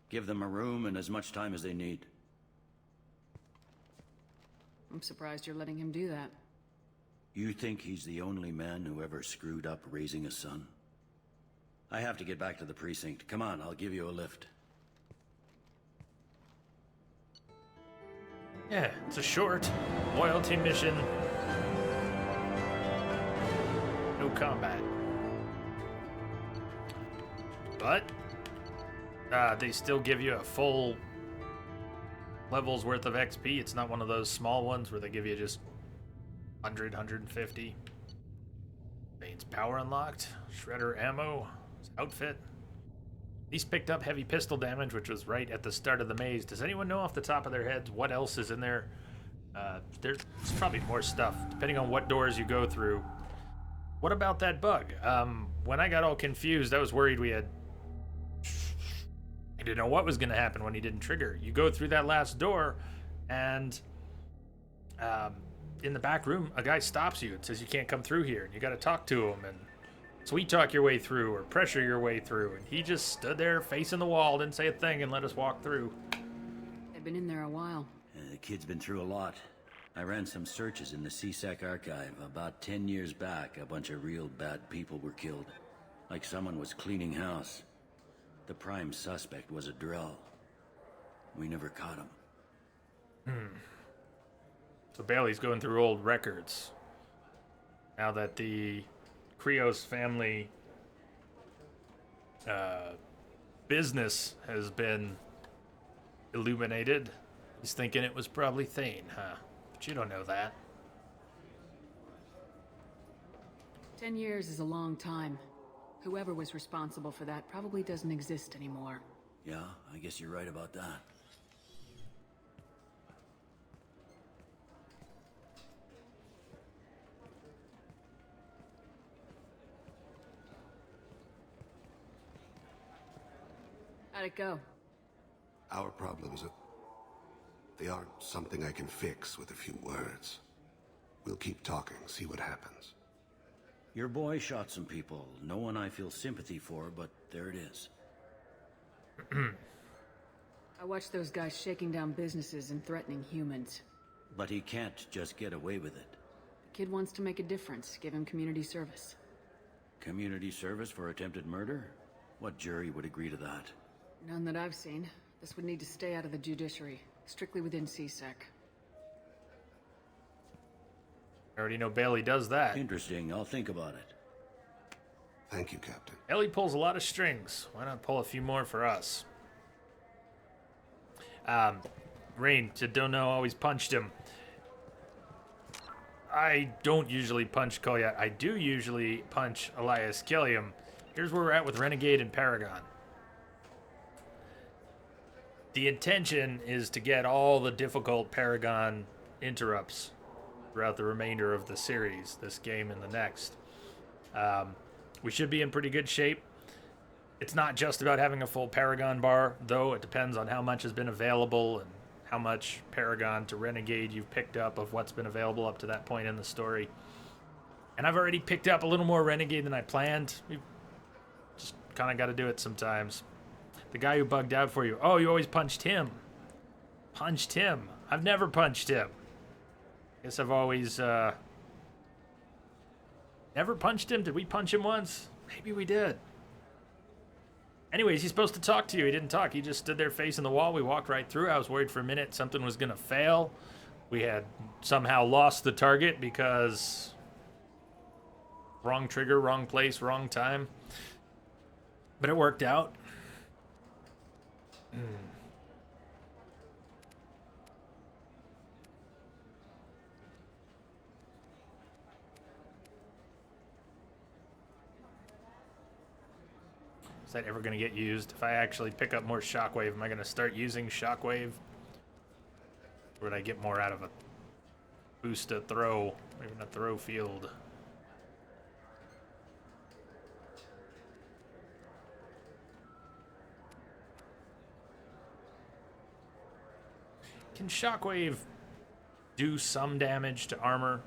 Give them a room and as much time as they need. I'm surprised you're letting him do that. You think he's the only man who ever screwed up raising a son? I have to get back to the precinct. Come on, I'll give you a lift. Yeah, it's a short loyalty mission. No combat. But they still give you a full level's worth of XP. It's not one of those small ones where they give you just 100, 150. Bane's power unlocked. Shredder ammo. His outfit. He's picked up heavy pistol damage, which was right at the start of the maze. Does anyone know off the top of their heads what else is in there? There's probably more stuff, depending on what doors you go through. What about that bug? When I got all confused, I was worried we had... I didn't know what was going to happen when he didn't trigger. You go through that last door, and in the back room, a guy stops you and says you can't come through here, and you got to talk to him and sweet talk your way through or pressure your way through. And he just stood there facing the wall, didn't say a thing, and let us walk through. They've been in there a while. The kid's been through a lot. I ran some searches in the C-Sec archive. About 10 years back, a bunch of real bad people were killed. Like someone was cleaning house. The prime suspect was a Drell. We never caught him. So Bailey's going through old records. Now that the Krios family business has been illuminated, he's thinking it was probably Thane, huh? But you don't know that. 10 years is a long time. Whoever was responsible for that probably doesn't exist anymore. Yeah, I guess you're right about that. How'd it go? Our problems are... They aren't something I can fix with a few words. We'll keep talking, see what happens. Your boy shot some people. No one I feel sympathy for, but there it is. I watched those guys shaking down businesses and threatening humans. But he can't just get away with it. The kid wants to make a difference. Give him community service. Community service for attempted murder? What jury would agree to that? None that I've seen. This would need to stay out of the judiciary. Strictly within CSEC. I already know Bailey does that. Interesting. I'll think about it. Thank you, Captain. Ellie pulls a lot of strings. Why not pull a few more for us? Rain, to don't know, always punched him. I don't usually punch Koya. I do usually punch Elias Killiam. Here's where we're at with Renegade and Paragon. The intention is to get all the difficult Paragon interrupts throughout the remainder of the series, this game and the next. We should be in pretty good shape. It's not just about having a full Paragon bar, though. It depends on how much has been available and how much Paragon to Renegade you've picked up of what's been available up to that point in the story. And I've already picked up a little more Renegade than I planned. We've just kind of got to do it sometimes. The guy who bugged out for you. Oh, you always punched him. Punched him. I've never punched him. Guess I've always, never punched him. Did we punch him once? Maybe we did. Anyways, he's supposed to talk to you. He didn't talk. He just stood there facing the wall. We walked right through. I was worried for a minute something was going to fail. We had somehow lost the target because wrong trigger, wrong place, wrong time. But it worked out. Is that ever going to get used? If I actually pick up more Shockwave, am I going to start using Shockwave? Or would I get more out of a boost to throw, or even a throw field? Can Shockwave do some damage to armor,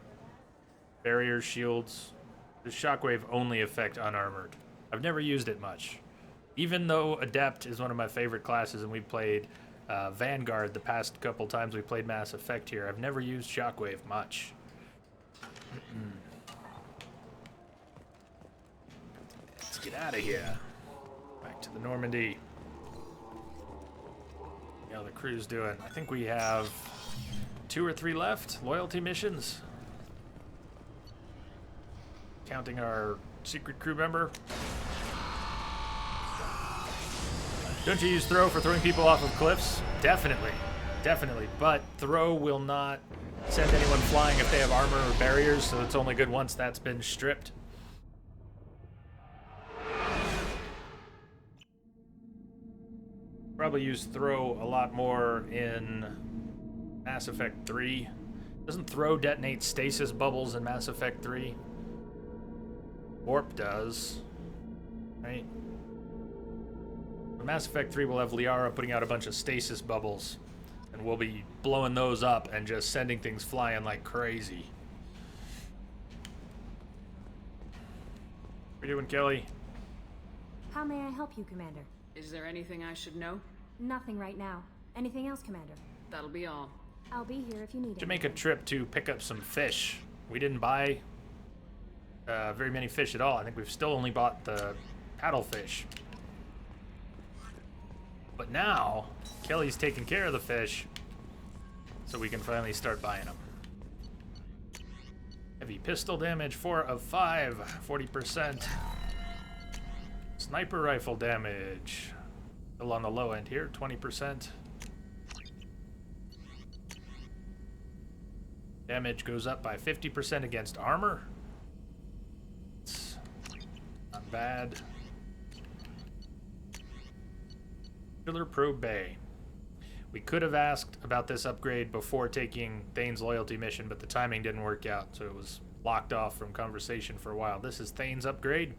barriers, shields? Does Shockwave only affect unarmored? I've never used it much. Even though Adept is one of my favorite classes and we played Vanguard the past couple times we played Mass Effect here, I've never used Shockwave much. Let's get out of here. Back to the Normandy. See how the crew's doing. I think we have 2 or 3 left. Loyalty missions. Counting our secret crew member. Don't you use throw for throwing people off of cliffs? Definitely. Definitely. But throw will not send anyone flying if they have armor or barriers, so it's only good once that's been stripped. Probably use throw a lot more in Mass Effect 3. Doesn't throw detonate stasis bubbles in Mass Effect 3? Warp does. Right? In Mass Effect 3 we'll have Liara putting out a bunch of stasis bubbles. And we'll be blowing those up and just sending things flying like crazy. What are you doing, Kelly? How may I help you, Commander? Is there anything I should know? Nothing right now. Anything else, Commander? That'll be all. I'll be here if you need it. To make a trip to pick up some fish. We didn't buy very many fish at all. I think we've still only bought the paddlefish. But now, Kelly's taking care of the fish, so we can finally start buying them. Heavy pistol damage, 4 of 5, 40%. Sniper rifle damage, still on the low end here, 20%. Damage goes up by 50% against armor. It's not bad. Killer Probe Bay. We could have asked about this upgrade before taking Thane's loyalty mission, but the timing didn't work out, so it was locked off from conversation for a while. This is Thane's upgrade.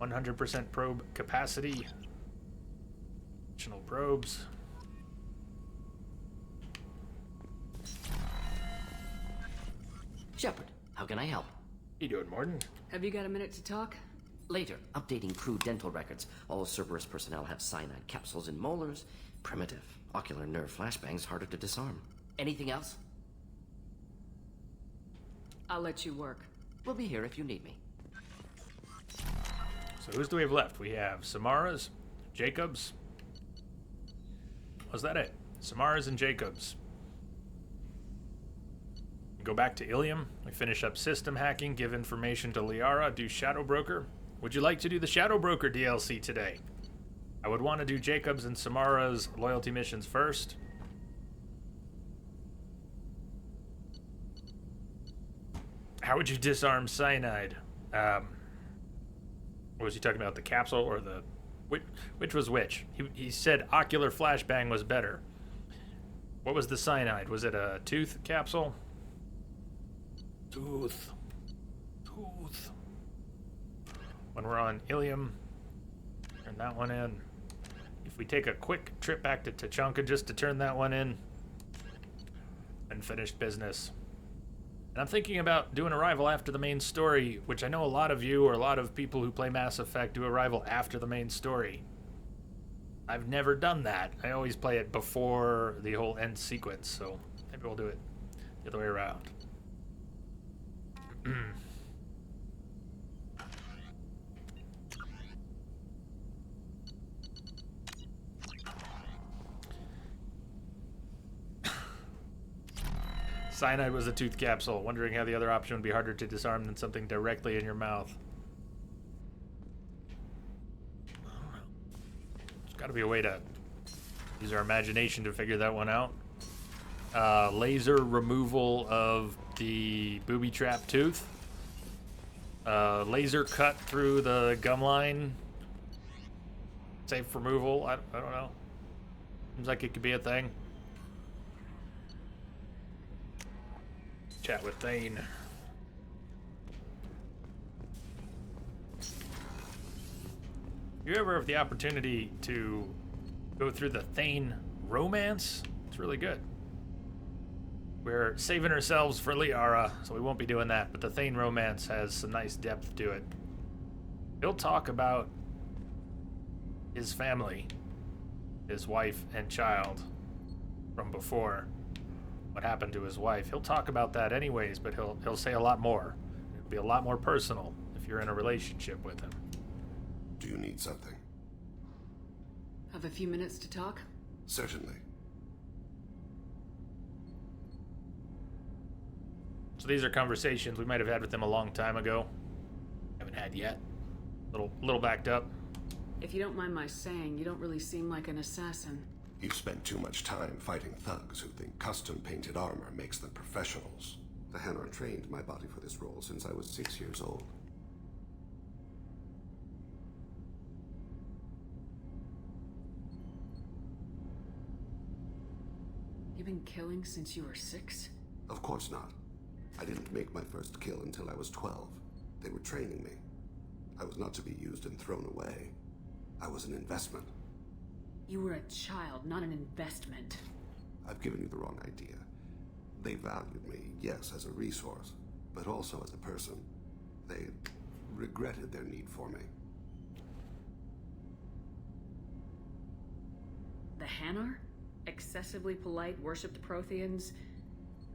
100% probe capacity. Additional probes. Shepard, how can I help? You doing, Morden? Have you got a minute to talk? Later, updating crew dental records. All Cerberus personnel have cyanide capsules in molars. Primitive. Ocular nerve flashbangs harder to disarm. Anything else? I'll let you work. We'll be here if you need me. So whose do we have left? We have Samara's, Jacobs. Was that it? Samara's and Jacobs. Go back to Ilium. We finish up system hacking, give information to Liara, do Shadow Broker. Would you like to do the Shadow Broker DLC today? I would want to do Jacobs and Samara's loyalty missions first. How would you disarm cyanide? What was he talking about? The capsule or the... Which was which? He said ocular flashbang was better. What was the cyanide? Was it a tooth capsule? Tooth. When we're on Ilium, turn that one in. If we take a quick trip back to Tachanka just to turn that one in, unfinished business. And I'm thinking about doing Arrival after the main story, which I know a lot of you or a lot of people who play Mass Effect do Arrival after the main story. I've never done that. I always play it before the whole end sequence, so maybe we'll do it the other way around. Cyanide was a tooth capsule. Wondering how the other option would be harder to disarm than something directly in your mouth. There's got to be a way to use our imagination to figure that one out. Laser removal of the booby trap tooth. Laser cut through the gum line. Safe removal. I don't know. Seems like it could be a thing. Chat with Thane. You ever have the opportunity to go through the Thane romance? It's really good. We're saving ourselves for Liara, so we won't be doing that, but the Thane romance has some nice depth to it. He'll talk about his family, his wife and child from before. What happened to his wife. He'll talk about that anyways, but he'll say a lot more. It'll be a lot more personal if you're in a relationship with him. Do you need something? Have a few minutes to talk? Certainly. So these are conversations we might have had with him a long time ago. Haven't had yet. Little backed up. If you don't mind my saying, you don't really seem like an assassin. You've spent too much time fighting thugs who think custom-painted armor makes them professionals. The Hanar trained my body for this role since I was 6 years old. You've been killing since you were 6? Of course not. I didn't make my first kill until I was 12. They were training me. I was not to be used and thrown away. I was an investment. You were a child, not an investment. I've given you the wrong idea. They valued me, yes, as a resource, but also as a person. They regretted their need for me. The Hanar? Excessively polite, worshipped Protheans?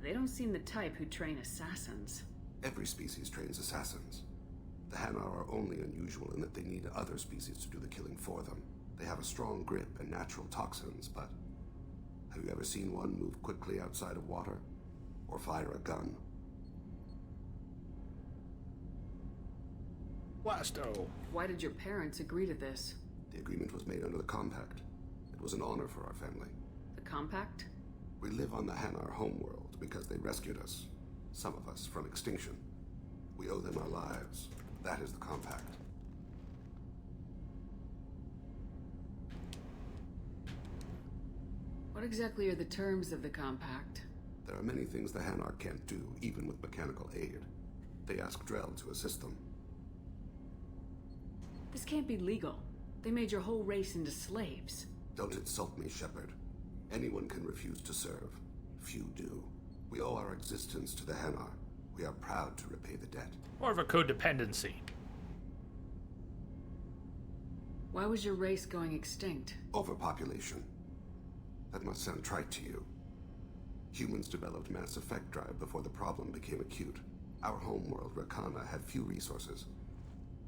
They don't seem the type who train assassins. Every species trains assassins. The Hanar are only unusual in that they need other species to do the killing for them. They have a strong grip and natural toxins, but have you ever seen one move quickly outside of water? Or fire a gun? Blasto. Why did your parents agree to this? The agreement was made under the Compact. It was an honor for our family. The Compact? We live on the Hanar homeworld because they rescued us, some of us, from extinction. We owe them our lives. That is the Compact. What exactly are the terms of the Compact? There are many things the Hanar can't do, even with mechanical aid. They ask Drell to assist them. This can't be legal. They made your whole race into slaves. Don't insult me, Shepard. Anyone can refuse to serve. Few do. We owe our existence to the Hanar. We are proud to repay the debt. More of a codependency. Why was your race going extinct? Overpopulation. That must sound trite to you. Humans developed mass effect drive before the problem became acute. Our homeworld, Rakana, had few resources.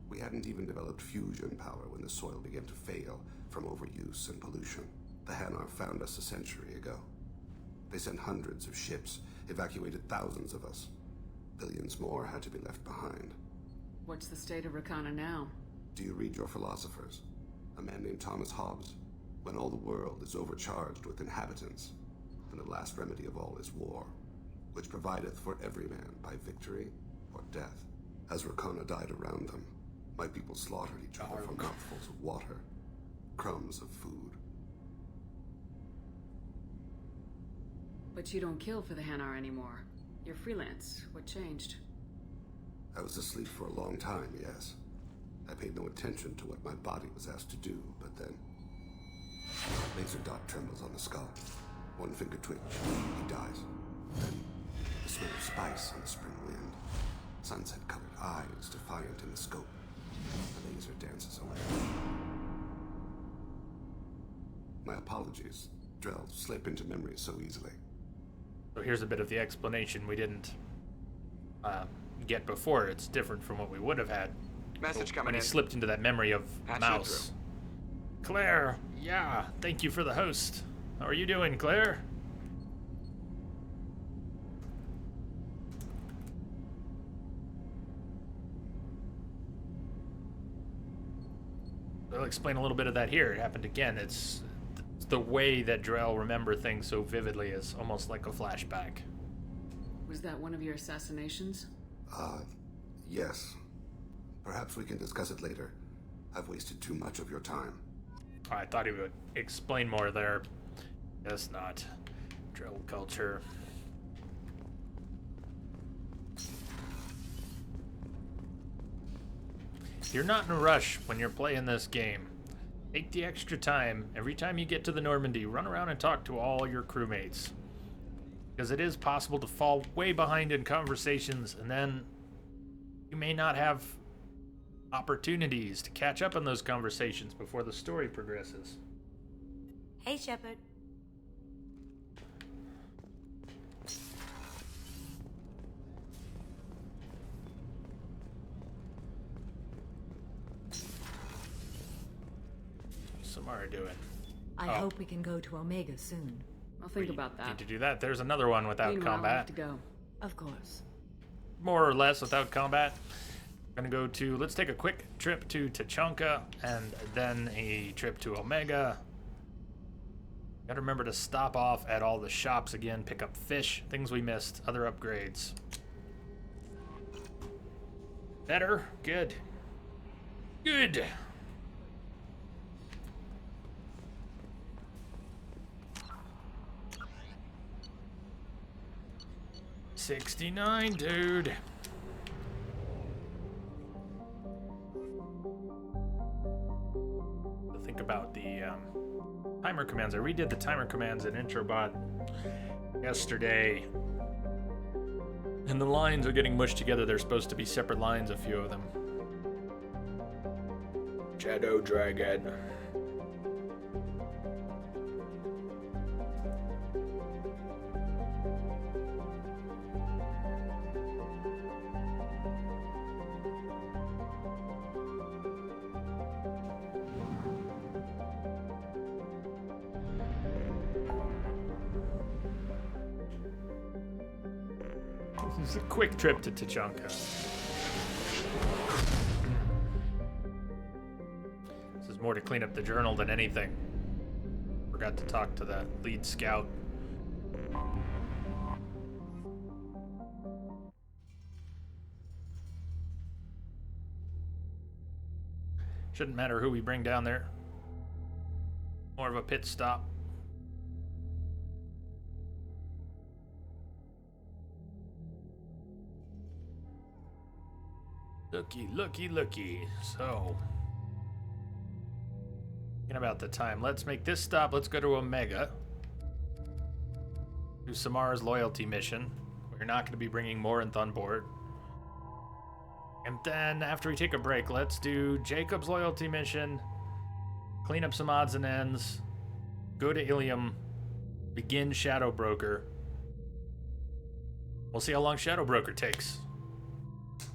We hadn't even developed fusion power when the soil began to fail from overuse and pollution. The Hanar found us a century ago. They sent hundreds of ships, evacuated thousands of us. Billions more had to be left behind. What's the state of Rakana now? Do you read your philosophers? A man named Thomas Hobbes. When all the world is overcharged with inhabitants, and the last remedy of all is war, which provideth for every man by victory or death. As Rakana died around them, my people slaughtered each other for mouthfuls of water, crumbs of food. But you don't kill for the Hanar anymore. You're freelance. What changed? I was asleep for a long time, yes. I paid no attention to what my body was asked to do, but then... Laser dot trembles on the skull. One finger twitch, he dies. Then, the smell of spice on the spring wind. Sunset-colored eyes defiant in the scope. The laser dances away. My apologies. Drell slip into memory so easily. So here's a bit of the explanation we didn't get before. It's different from what we would have had. Message coming when he in. slipped into that memory of Patch Mouse. Claire, yeah, thank you for the host. How are you doing, Claire? I'll explain a little bit of that here. It happened again. It's the way that Drell remember things so vividly is almost like a flashback. Was that one of your assassinations? Yes. Perhaps we can discuss it later. I've wasted too much of your time. I thought he would explain more there. Guess not. Drell culture. You're not in a rush when you're playing this game. Take the extra time. Every time you get to the Normandy, run around and talk to all your crewmates. Because it is possible to fall way behind in conversations, and then you may not have opportunities to catch up on those conversations before the story progresses. Hey, Shepard. Samara doing? I hope we can go to Omega soon. I'll think about that. Need to do that. There's another one without Meanwhile, combat. I have to go. Of course. More or less without combat. Gonna go to, let's take a quick trip to Tachanka and then a trip to Omega. Gotta remember to stop off at all the shops again, pick up fish, things we missed, other upgrades. Better? Good. Good. $69, dude. Think about the timer commands. I redid the timer commands in Introbot yesterday, and the lines are getting mushed together. They're supposed to be separate lines, a few of them. Shadow Dragon. This is a quick trip to Tachanka. This is more to clean up the journal than anything. Forgot to talk to the lead scout. Shouldn't matter who we bring down there. More of a pit stop. Looky, looky, looky. So, gonna Thinking about the time. Let's make this stop. Let's go to Omega. Do Samara's loyalty mission. We're not going to be bringing Morinth on board. And then after we take a break, let's do Jacob's loyalty mission. Clean up some odds and ends. Go to Ilium. Begin Shadow Broker. We'll see how long Shadow Broker takes.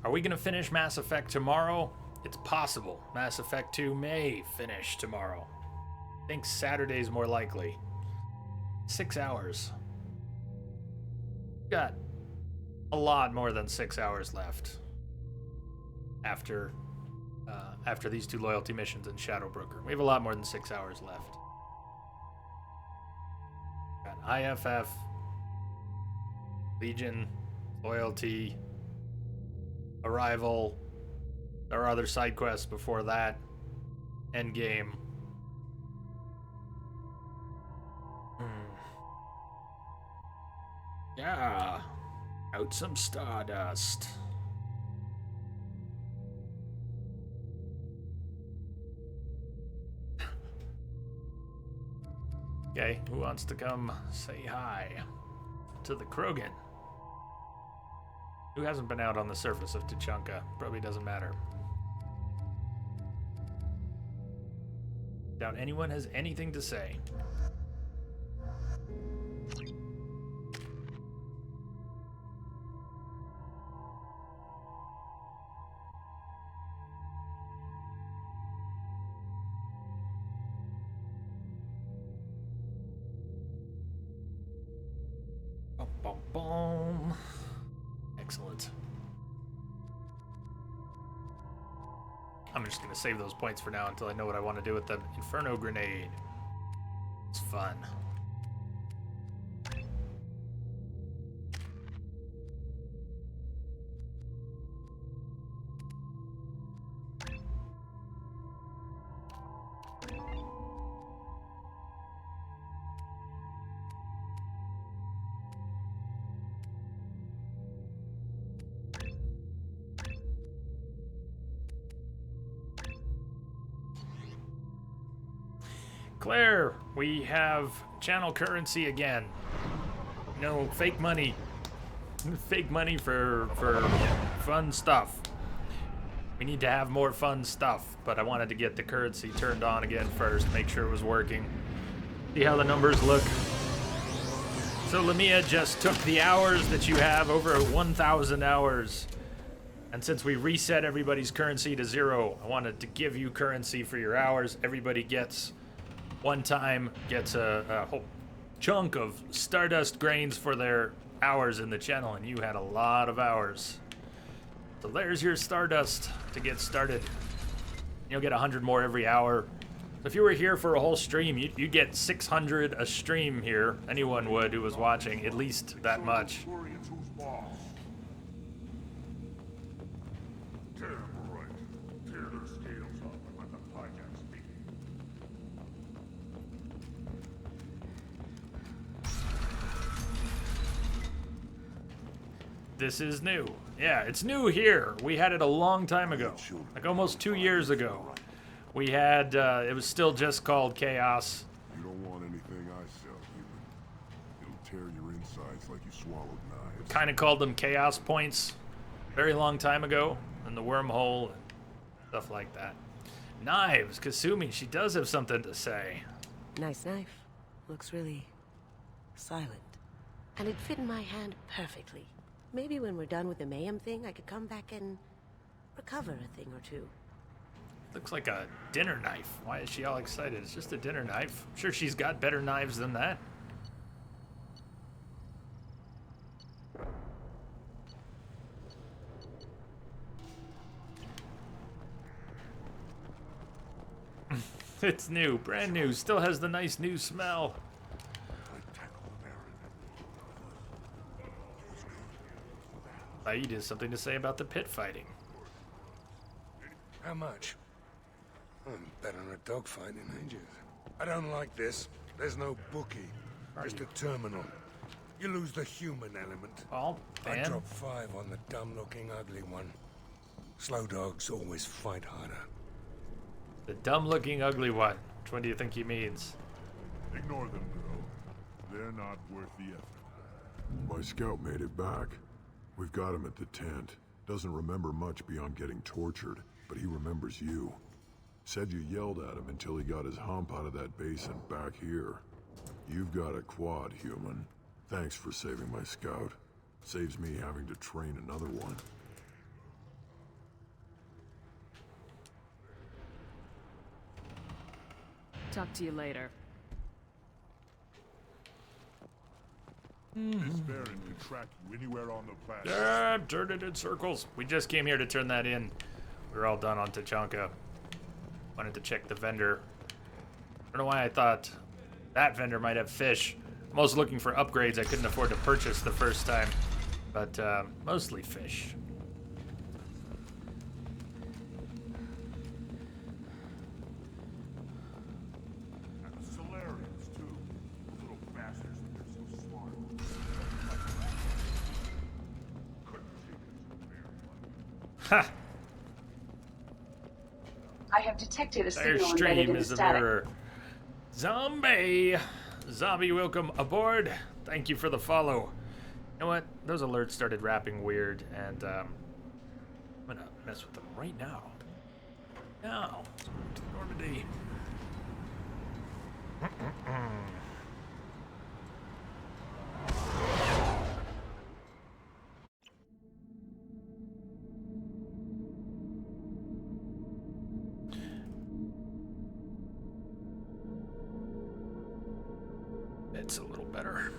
Are we going to finish Mass Effect tomorrow? It's possible. Mass Effect 2 may finish tomorrow. I think Saturday's more likely. 6 hours. Got a lot more than 6 hours left after these 2 loyalty missions and Shadow Broker. We have a lot more than 6 hours left. Got IFF, Legion, loyalty, Arrival. There are other side quests before that. Endgame. Yeah. Out some stardust. Okay, who wants to come say hi to the Krogan? Who hasn't been out on the surface of Tuchanka? Probably doesn't matter. Doubt anyone has anything to say. Bum, bum, bum. Excellent. I'm just going to save those points for now until I know what I want to do with the Inferno Grenade. It's fun. Claire, we have channel currency again. No, fake money. Fake money for fun stuff. We need to have more fun stuff, but I wanted to get the currency turned on again first, make sure it was working. See how the numbers look. So Lamia just took the hours that you have, over 1,000 hours. And since we reset everybody's currency to 0, I wanted to give you currency for your hours. Everybody gets... one time gets a whole chunk of Stardust grains for their hours in the channel, and you had a lot of hours. So there's your Stardust to get started. You'll get 100 more every hour. So if you were here for a whole stream, you'd get 600 a stream here. Anyone would who was watching, at least that much. This is new. Yeah, it's new here. We had it a long time ago, like almost 2 years ago. We had, it was still just called Chaos. You don't want anything I sell, human. It'll tear your insides like you swallowed knives. Kind of called them Chaos Points very long time ago, and the wormhole and stuff like that. Knives, Kasumi, she does have something to say. Nice knife. Looks really silent. And it fit in my hand perfectly. Maybe when we're done with the mayhem thing, I could come back and recover a thing or two. Looks like a dinner knife. Why is she all excited? It's just a dinner knife. I'm sure she's got better knives than that. It's new, brand new, still has the nice new smell. Saeed has something to say about the pit fighting. How much? I'm better than a dogfight in ages. I don't like this. There's no bookie. Just a terminal. You lose the human element. Oh, I man. dropped 5 on the dumb-looking ugly one. Slow dogs always fight harder. The dumb-looking ugly one. Which one do you think he means? Ignore them, girl. They're not worth the effort. My scout made it back. We've got him at the tent. Doesn't remember much beyond getting tortured, but he remembers you. Said you yelled at him until he got his hump out of that basin back here. You've got a quad, human. Thanks for saving my scout. Saves me having to train another one. Talk to you later. This Baron can track you anywhere on the planet. Yeah, turn it in circles. We just came here to turn that in. We're all done on Tachanka. Wanted to check the vendor. I don't know why I thought that vendor might have fish. I'm also looking for upgrades I couldn't afford to purchase the first time. But mostly fish. And the Solarians, too. Those little bastards, they're so smart. Couldn't take us fair. Ha! I have detected a Their signal embedded stream in the is the static. mirror. Zombie, welcome aboard. Thank you for the follow. You know what? Those alerts started rapping weird, and I'm gonna mess with them right now. Now, let's move to Normandy. It's a little better.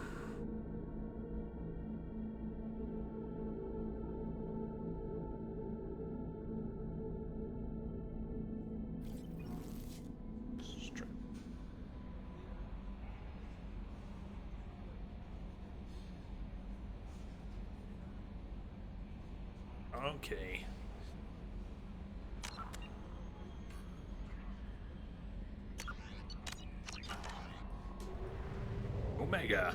Okay. Omega.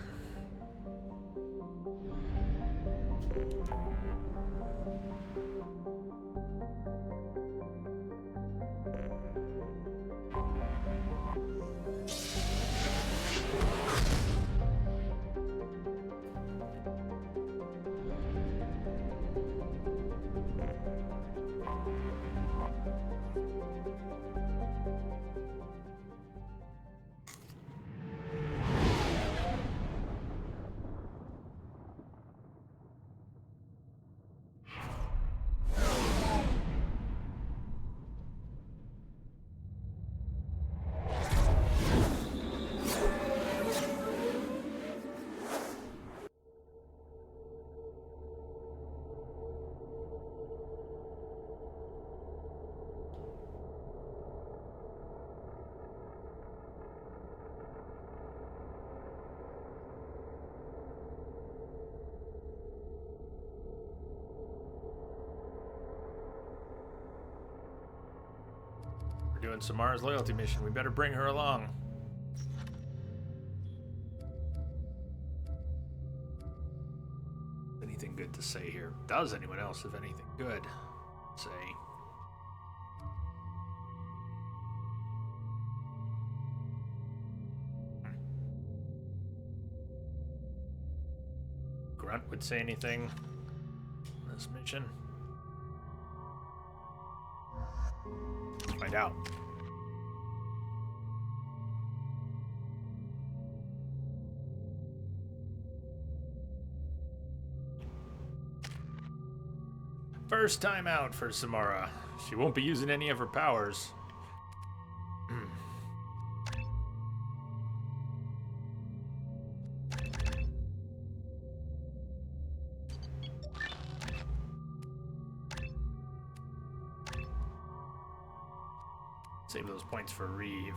We're doing Samara's loyalty mission. We better bring her along. Anything good to say here? Does anyone else have anything good to say? Grunt would say anything on this mission? Find out. First time out for Samara. She won't be using any of her powers. Save those points for Reeve.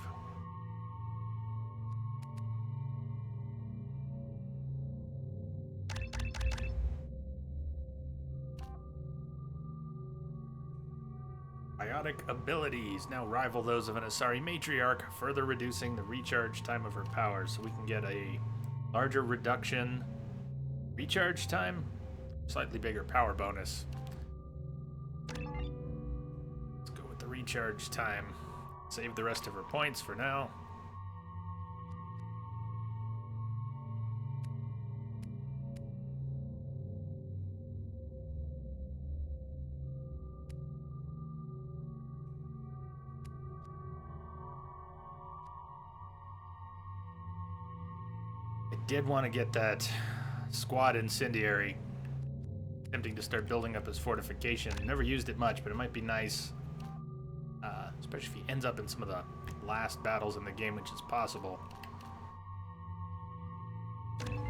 Biotic abilities now rival those of an Asari matriarch, further reducing the recharge time of her powers, so we can get a larger reduction recharge time, slightly bigger power bonus. Let's go with the recharge time. Save the rest of her points for now. I did want to get that squad incendiary. Attempting to start building up his fortification. Never used it much, but it might be nice. Especially if he ends up in some of the last battles in the game, which is possible. Daily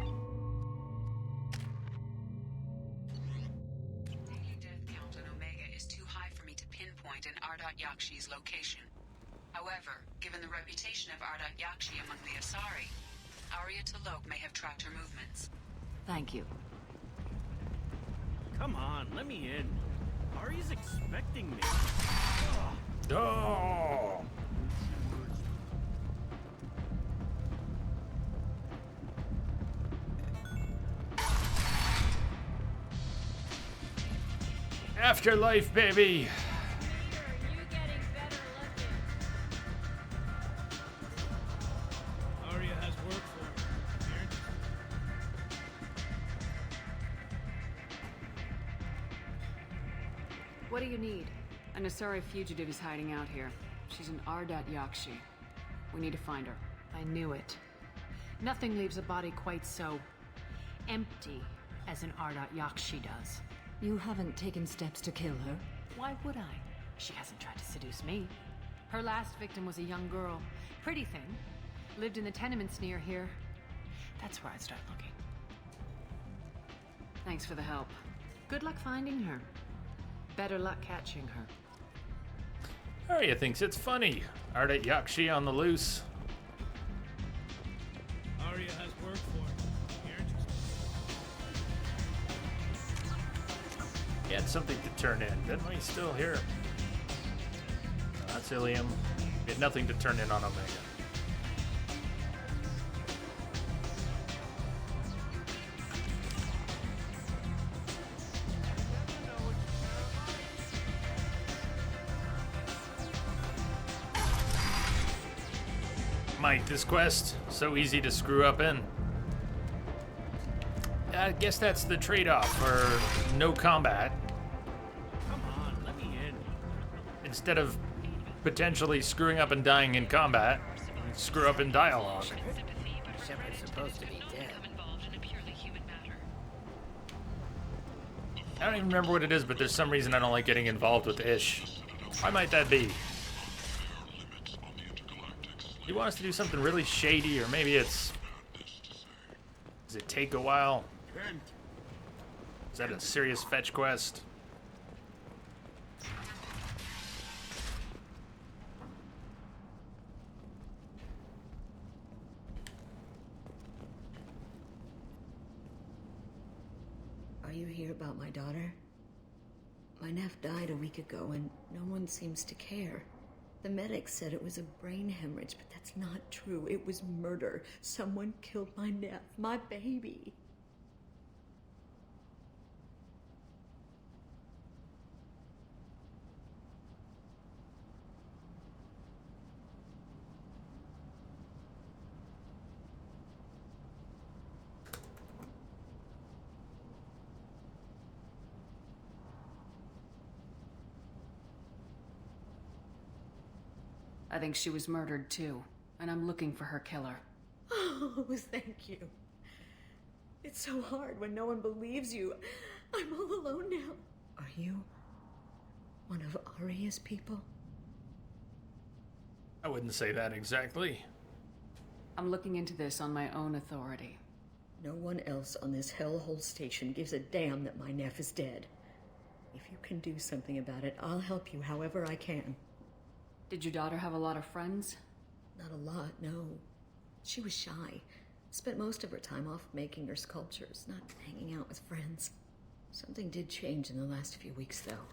death count on Omega is too high for me to pinpoint an Ardat Yakshi's location. However, given the reputation of Ardat Yakshi among the Asari, Arya T'Loak may have tracked her movements. Thank you. Come on, let me in. Ari's expecting me. Oh! Afterlife, baby! Arya has work for her. What do you need? An Asari fugitive is hiding out here. She's an Ardat Yakshi. We need to find her. I knew it. Nothing leaves a body quite so empty as an Ardat Yakshi does. You haven't taken steps to kill her. Why would I? She hasn't tried to seduce me. Her last victim was a young girl. Pretty thing. Lived in the tenements near here. That's where I'd start looking. Thanks for the help. Good luck finding her. Better luck catching her. Arya thinks it's funny. Ardat Yakshi on the loose. Arya has work for her. He had something to turn in. Didn't we still here? No, that's Ilium. He had nothing to turn in on Omega. Might this quest so easy to screw up in? I guess that's the trade-off for no combat. Come on, let me in. Instead of potentially screwing up and dying in combat, screw up in dialogue. Shepard's supposed to be dead. I don't even remember what it is, but there's some reason I don't like getting involved with Ish. Why might that be? You want us to do something really shady, or maybe it's... Does it take a while? Is that a serious fetch quest? Are you here about my daughter? My nephew died a week ago and no one seems to care. The medics said it was a brain hemorrhage, but that's not true. It was murder. Someone killed my nephew, my baby. I think she was murdered too, and I'm looking for her killer. Oh, thank you. It's so hard when no one believes you. I'm all alone now. Are you one of Arya's people? I wouldn't say that exactly. I'm looking into this on my own authority. No one else on this hellhole station gives a damn that my nephew is dead. If you can do something about it, I'll help you however I can. Did your daughter have a lot of friends? Not a lot, no. She was shy. Spent most of her time off making her sculptures, not hanging out with friends. Something did change in the last few weeks, though.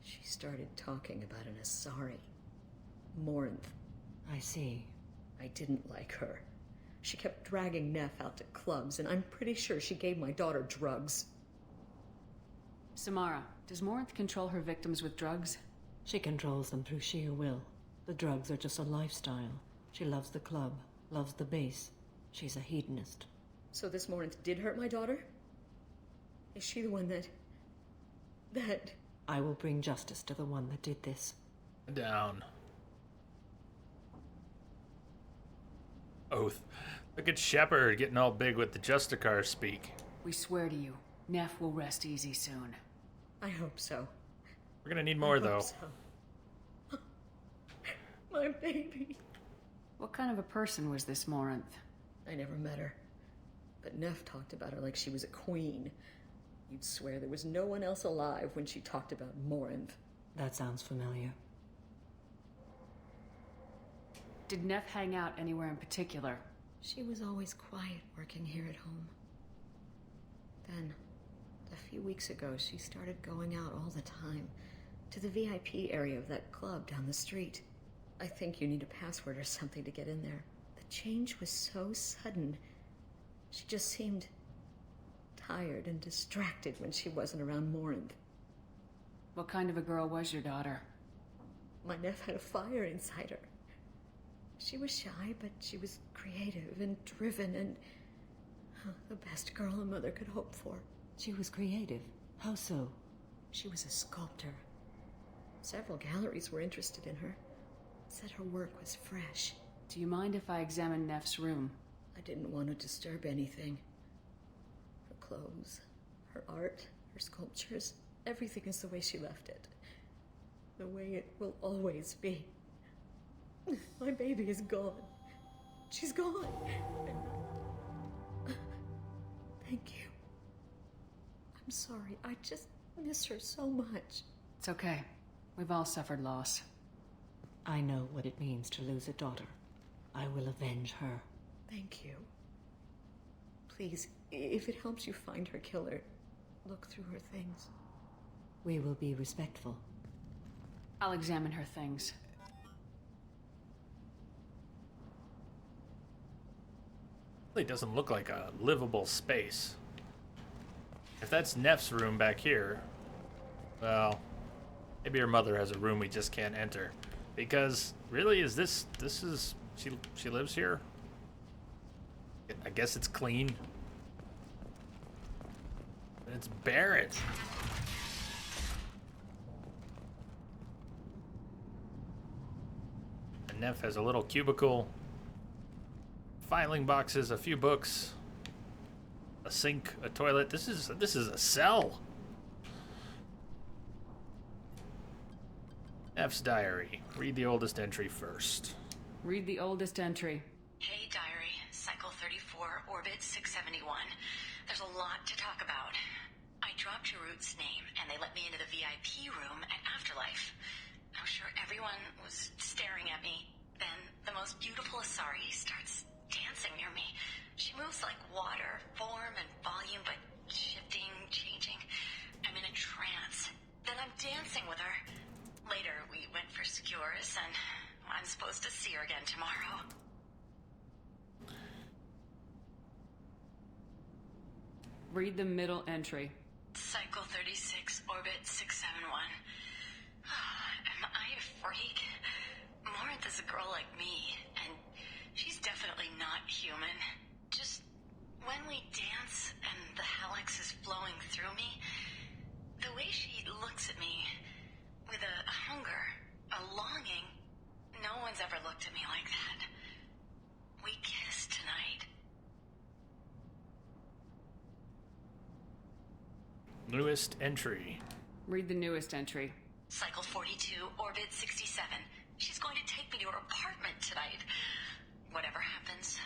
She started talking about an Asari. Morinth. I see. I didn't like her. She kept dragging Neff out to clubs, and I'm pretty sure she gave my daughter drugs. Samara, does Morinth control her victims with drugs? She controls them through sheer will. The drugs are just a lifestyle. She loves the club, loves the base. She's a hedonist. So this Morinth did hurt my daughter? Is she the one that... I will bring justice to the one that did this. Down. Oath. Look at Shepard getting all big with the Justicar speak. We swear to you, Neff will rest easy soon. I hope so. We're gonna need more, though. So. My baby. What kind of a person was this Morinth? I never met her. But Neff talked about her like she was a queen. You'd swear there was no one else alive when she talked about Morinth. That sounds familiar. Did Neff hang out anywhere in particular? She was always quiet working here at home. Then, a few weeks ago, she started going out all the time to the VIP area of that club down the street. I think you need a password or something to get in there. The change was so sudden. She just seemed tired and distracted when she wasn't around Morinth. What kind of a girl was your daughter? My Neff had a fire inside her. She was shy, but she was creative and driven and the best girl a mother could hope for. She was creative. How so? She was a sculptor. Several galleries were interested in her. Said her work was fresh. Do you mind if I examine Neff's room? I didn't want to disturb anything. Her clothes, her art, her sculptures, everything is the way she left it. The way it will always be. My baby is gone. She's gone. Thank you. I'm sorry. I just miss her so much. It's okay. We've all suffered loss. I know what it means to lose a daughter. I will avenge her. Thank you. Please, if it helps you find her killer, look through her things. We will be respectful. I'll examine her things. Really doesn't look like a livable space. If that's Neff's room back here, well, maybe her mother has a room we just can't enter. Because really, she lives here? I guess it's clean. But it's barren. And Neff has a little cubicle. Filing boxes, a few books, a sink, a toilet. This is a cell. F's diary. Read the oldest entry first. Read the oldest entry. Hey, diary. Cycle 34, orbit 671. There's a lot to talk about. I dropped your root's name, and they let me into the VIP room at Afterlife. I'm sure everyone was staring at me. Then the most beautiful Asari starts dancing near me. She moves like water, form and volume, but shifting, changing. I'm in a trance. Then I'm dancing with her. Later, we went for skewers, and I'm supposed to see her again tomorrow. Read the middle entry. Cycle 36, orbit 671. Am I a freak? Morinth is a girl like me, and she's definitely not human. Just when we dance and the helix is flowing through me, the way she looks at me with a hunger, a longing, no one's ever looked at me like that. We kiss tonight. Newest entry. Read the newest entry. Cycle 42, orbit 67. She's going to take me to her apartment tonight. Whatever happens,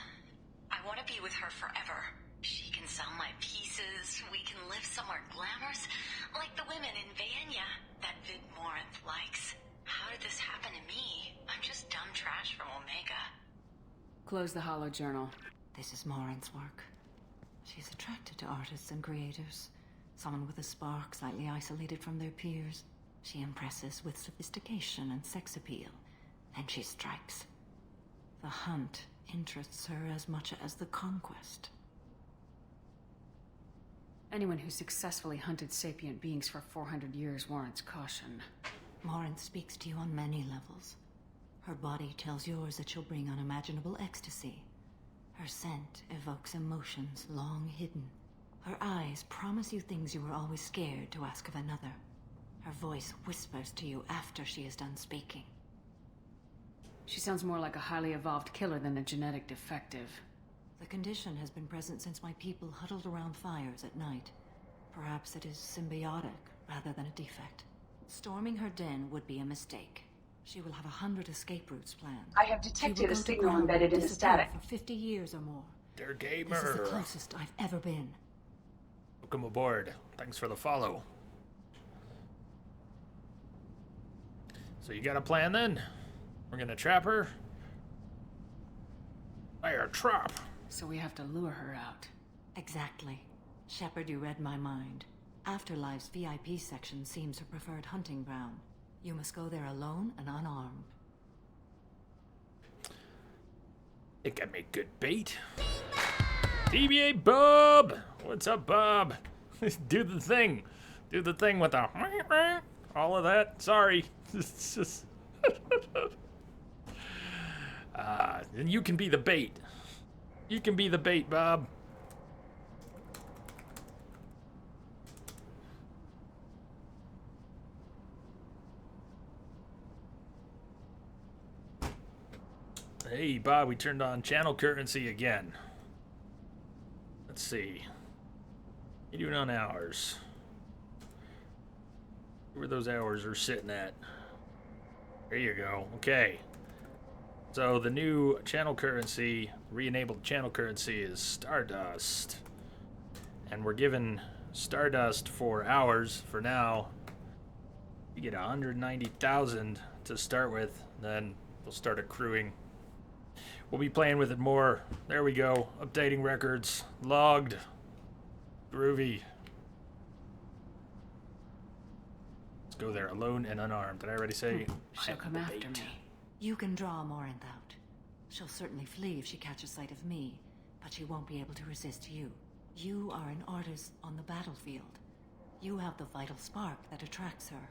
I want to be with her forever. She can sell my pieces. We can live somewhere glamorous, like the women in Vanya that Vid Morinth likes. How did this happen to me? I'm just dumb trash from Omega. Close the hollow journal. This is Morinth's work. She's attracted to artists and creators. Someone with a spark, slightly isolated from their peers. She impresses with sophistication and sex appeal. And she strikes. The hunt interests her as much as the conquest. Anyone who successfully hunted sapient beings for 400 years warrants caution. Morinth speaks to you on many levels. Her body tells yours that she'll bring unimaginable ecstasy. Her scent evokes emotions long hidden. Her eyes promise you things you were always scared to ask of another. Her voice whispers to you after she is done speaking. She sounds more like a highly evolved killer than a genetic defective. The condition has been present since my people huddled around fires at night. Perhaps it is symbiotic rather than a defect. Storming her den would be a mistake. She will have 100 escape routes planned. I have detected a signal embedded in the static. For 50 years or more. They're gamer. This is the closest I've ever been. Welcome aboard. Thanks for the follow. So you got a plan then? We're gonna trap her? Fire trap. So we have to lure her out. Exactly. Shepard, you read my mind. Afterlife's VIP section seems her preferred hunting ground. You must go there alone and unarmed. Think I make good bait. TBA Bob! What's up, Bob? Do the thing. Do the thing with the all of that. Sorry. It's just and you can be the bait. You can be the bait, Bob. Hey, Bob, we turned on channel currency again. Let's see. What are you doing on hours? Where those hours are sitting at. There you go. Okay. So the new channel currency, re-enabled channel currency is Stardust. And we're given Stardust for hours for now. You get 190,000 to start with, then they'll start accruing. We'll be playing with it more. There we go. Updating records. Logged. Groovy. Let's go there. Alone and unarmed. Did I already say? She'll come after me. You can draw Morinth out. She'll certainly flee if she catches sight of me, but she won't be able to resist you. You are an artist on the battlefield. You have the vital spark that attracts her.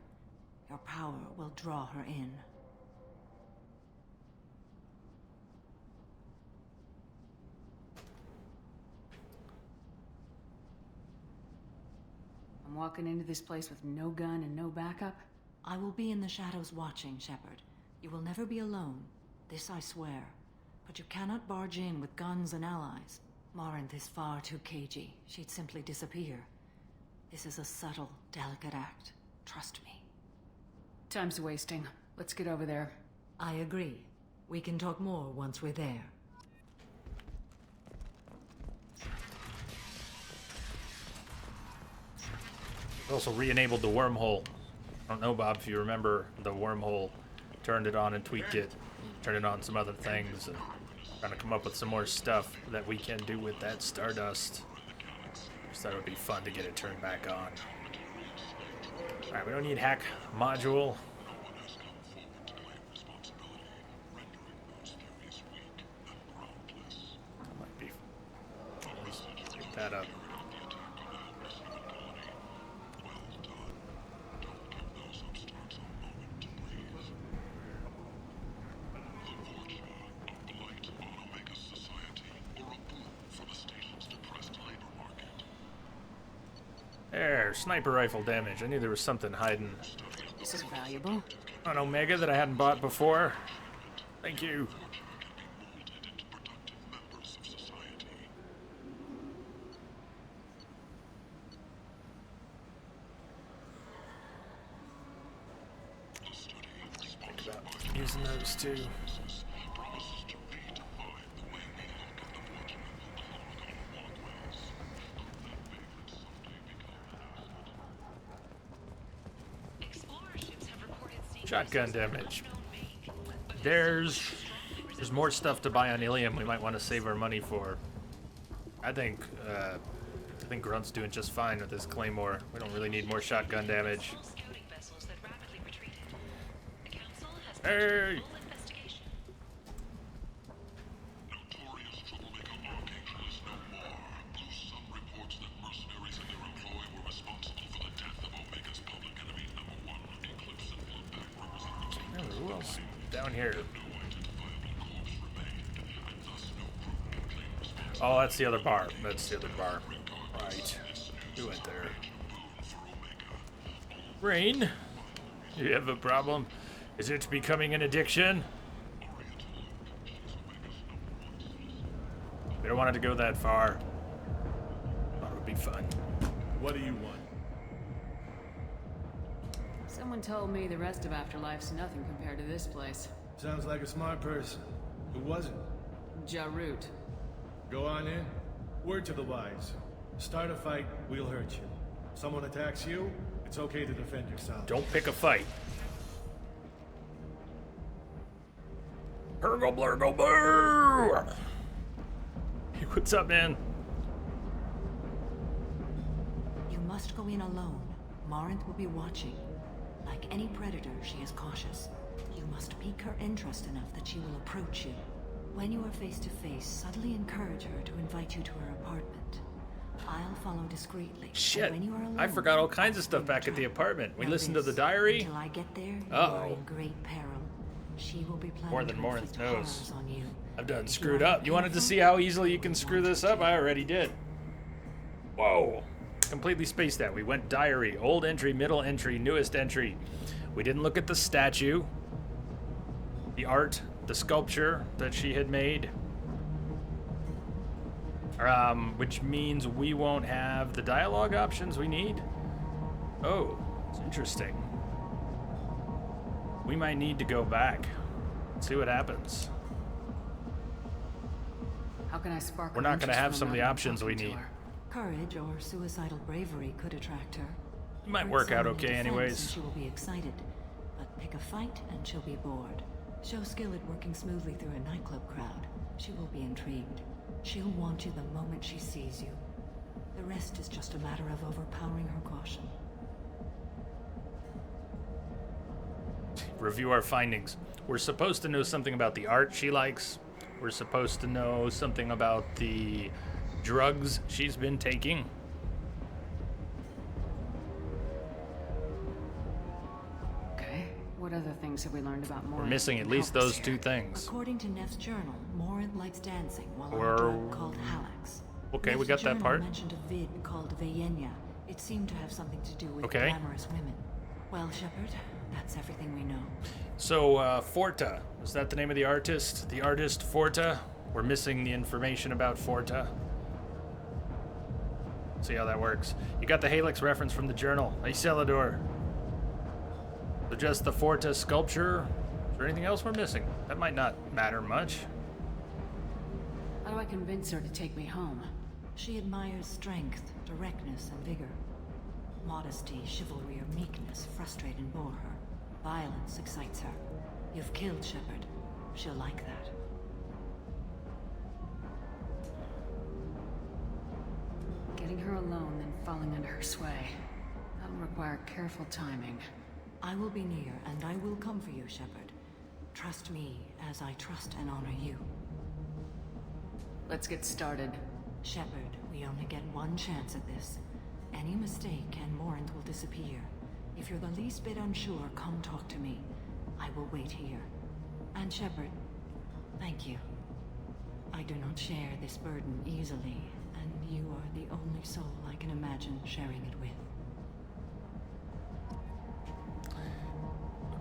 Your power will draw her in. I'm walking into this place with no gun and no backup? I will be in the shadows watching, Shepard. You will never be alone. This I swear. But you cannot barge in with guns and allies. Morinth is far too cagey. She'd simply disappear. This is a subtle, delicate act. Trust me. Time's wasting. Let's get over there. I agree. We can talk more once we're there. Also re-enabled the wormhole. I don't know, Bob, if you remember the wormhole. Turned it on and tweaked it. Turned it on some other things. And trying to come up with some more stuff that we can do with that Stardust. Just thought it would be fun to get it turned back on. Alright, we don't need hack module. That might be. Let's get that up. There, sniper rifle damage. I knew there was something hiding. This is valuable. An Omega that I hadn't bought before. Thank you. Think about using those too. Shotgun damage. There's more stuff to buy on Ilium we might want to save our money for. I think Grunt's doing just fine with his Claymore. We don't really need more shotgun damage. Hey! Who else down here? Oh, that's the other bar. That's the other bar. Right. We went there. Rain, you have a problem? Is it becoming an addiction? We don't want it to go that far. Thought it would be fun. What do you want? Someone told me the rest of Afterlife's nothing compared to this place. Sounds like a smart person. Who was it? Jarut. Go on in. Word to the wise. Start a fight, we'll hurt you. Someone attacks you, it's okay to defend yourself. Don't pick a fight. Hergle blurgle boo! Hey, what's up, man? You must go in alone. Morinth will be watching. Like any predator, she is cautious. You must pique her interest enough that she will approach you. When you are face to face, subtly encourage her to invite you to her apartment. I'll follow discreetly. Shit, when you are alone, I forgot all kinds of stuff back at the apartment. We listened to the diary. Until I get there, you are in great peril. She will be planning More than to Morinth inflict knows. horrors on you. I've done screwed up. You wanted to see how easily you can screw this up? I already did. Whoa. Completely spaced that. We went diary, old entry, middle entry, newest entry. We didn't look at the statue, the art, the sculpture that she had made. Which means we won't have the dialogue options we need. Oh, it's interesting. We might need to go back. See what happens. How can I spark? We're not going to have some of the options we need. Courage or suicidal bravery could attract her. It might work out okay anyways. She will be excited, but pick a fight and she'll be bored. Show skill at working smoothly through a nightclub crowd. She will be intrigued. She'll want you the moment she sees you. The rest is just a matter of overpowering her caution. Review our findings. We're supposed to know something about the art she likes. We're supposed to know something about the drugs she's been taking. Okay. What other things have we learned about Morinth? We're missing at least those two things. According to Neff's journal, Morinth likes dancing while on Or- a drug called Halax. Okay, we Neff's got that journal part. mentioned a vid called Veyenya. It seemed to have something to do with Okay. glamorous women. Well, Shepard, that's everything we know. So, Forta. Is that the name of the artist? The artist Forta? We're missing the information about Forta. See how that works. You got the Halix reference from the journal. Hey, Celador. So just the Forta sculpture? Is there anything else we're missing? That might not matter much. How do I convince her to take me home? She admires strength, directness, and vigor. Modesty, chivalry, or meekness frustrate and bore her. Violence excites her. You've killed Shepard. She'll like that. Getting her alone, then falling under her sway. That'll require careful timing. I will be near, and I will come for you, Shepard. Trust me as I trust and honor you. Let's get started. Shepard, we only get one chance at this. Any mistake and Morinth will disappear. If you're the least bit unsure, come talk to me. I will wait here. And Shepard, thank you. I do not share this burden easily, and you are the only soul I can imagine sharing it with.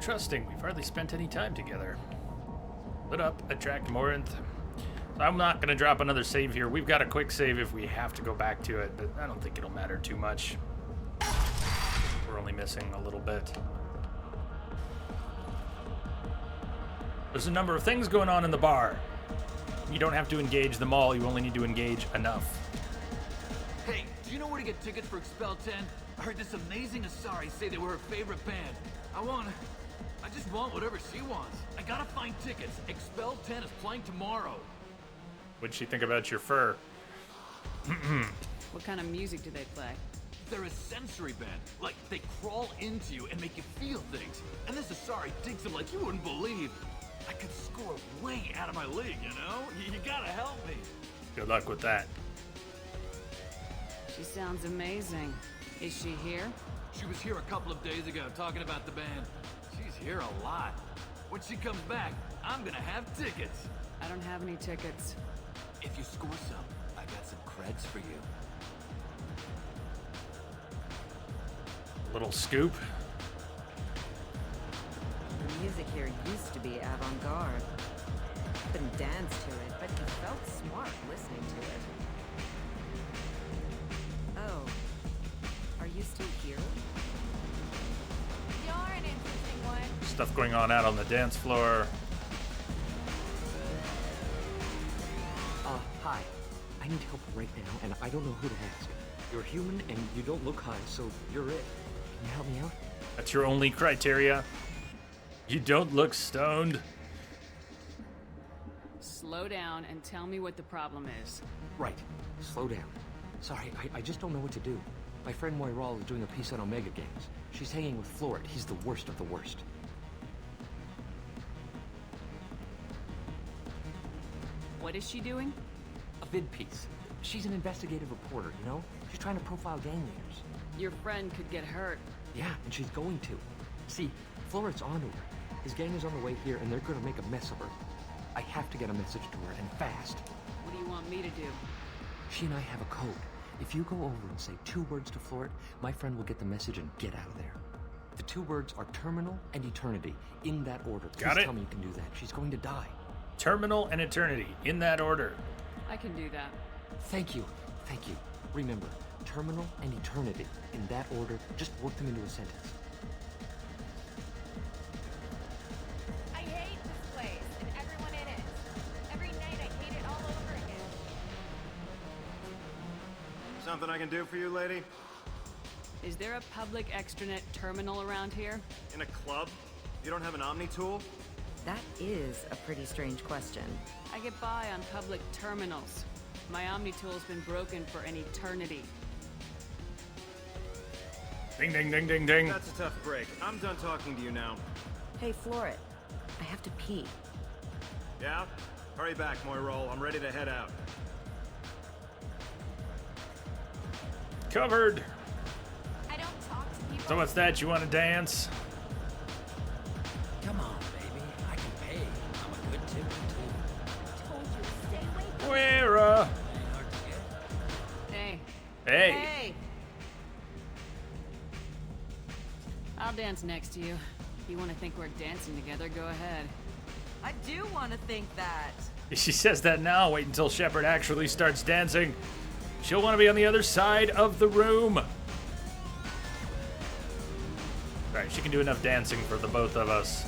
Trusting. We've hardly spent any time together. Lit up, attract Morinth. I'm not going to drop another save here. We've got a quick save if we have to go back to it, but I don't think it'll matter too much. We're only missing a little bit. There's a number of things going on in the bar. You don't have to engage them all. You only need to engage enough. Hey, do you know where to get tickets for Expel 10? I heard this amazing Asari say they were her favorite band. I just want whatever she wants. I gotta find tickets. Expel 10 is playing tomorrow. What'd she think about your fur? What kind of music do they play? They're a sensory band. Like, they crawl into you and make you feel things. And this Asari digs them like you wouldn't believe. I could score way out of my league, you know? You gotta help me. Good luck with that. She sounds amazing. Is she here? She was here a couple of days ago talking about the band. She's here a lot. When she comes back, I'm gonna have tickets. I don't have any tickets. If you score some, I I got some creds for you. Little scoop. The music here used to be avant-garde. Couldn't dance to it, but you felt smart listening to it. Oh, are you still here? You're an interesting one. Stuff going on out on the dance floor. Hi. I need help right now, and I don't know who to ask. You're human, and you don't look high, so you're it. Can you help me out? That's your only criteria? You don't look stoned? Slow down and tell me what the problem is. Right. Slow down. Sorry, I just don't know what to do. My friend Moiral is doing a piece on Omega Games. She's hanging with Florid. He's the worst of the worst. What is she doing? A vid piece. She's an investigative reporter, you know? She's trying to profile gang leaders. Your friend could get hurt. Yeah, and she's going to. See, Florid's onto her. His gang is on the way here, and they're gonna make a mess of her. I have to get a message to her, and fast. What do you want me to do? She and I have a code. If you go over and say 2 words to Florid, my friend will get the message and get out of there. The 2 words are terminal and eternity, in that order. Got Please it. tell me you can do that. She's going to die. Terminal and eternity, in that order. I can do that. Thank you. Thank you. Remember, terminal and eternity, in that order. Just work them into a sentence. I hate this place and everyone in it. Every night I hate it all over again. Something I can do for you, lady? Is there a public extranet terminal around here? In a club? You don't have an Omni tool? That is a pretty strange question. I get by on public terminals. My Omni tool's been broken for an eternity. Ding, ding, ding, ding, ding. That's a tough break. I'm done talking to you now. Hey, Florid. I have to pee. Yeah? Hurry back, Moiral. I'm ready to head out. Covered. I don't talk to people. So what's that? You want to dance? Come on, baby. I can pay. I'm a good tipper, too. Told you to stay away from Where, Hey. Hey. Hey. I'll dance next to you. If you want to think we're dancing together, go ahead. I do want to think that. She says that now. Wait until Shepard actually starts dancing. She'll want to be on the other side of the room. Right, she can do enough dancing for the both of us.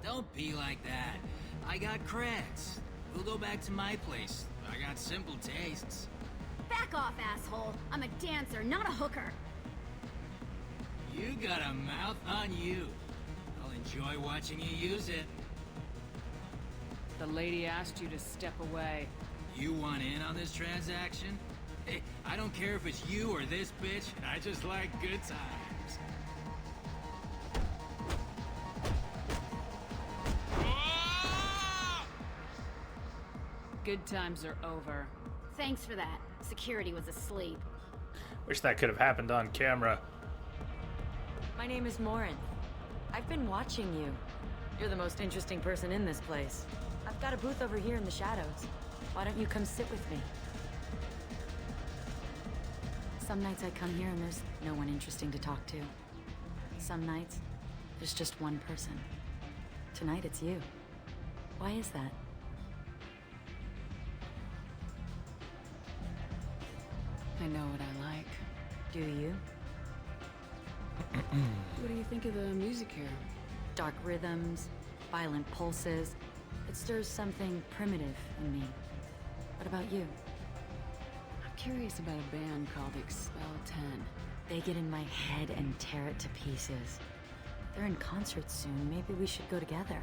Don't be like that. I got creds. We'll go back to my place. I got simple tastes. Back off, asshole. I'm a dancer, not a hooker. You got a mouth on you. I'll enjoy watching you use it. The lady asked you to step away. You want in on this transaction? Hey, I don't care if it's you or this bitch. I just like good times. Good times are over. Thanks for that. Security was asleep. Wish that could have happened on camera. My name is Morin. I've been watching you. You're the most interesting person in this place. I've got a booth over here in the shadows. Why don't you come sit with me? Some nights I come here and there's no one interesting to talk to. Some nights, there's just one person. Tonight it's you. Why is that? I know what I like. Do you? What do you think of the music here? Dark rhythms, violent pulses. It stirs something primitive in me. What about you? I'm curious about a band called Expel 10. They get in my head and tear it to pieces. They're in concert soon. Maybe we should go together.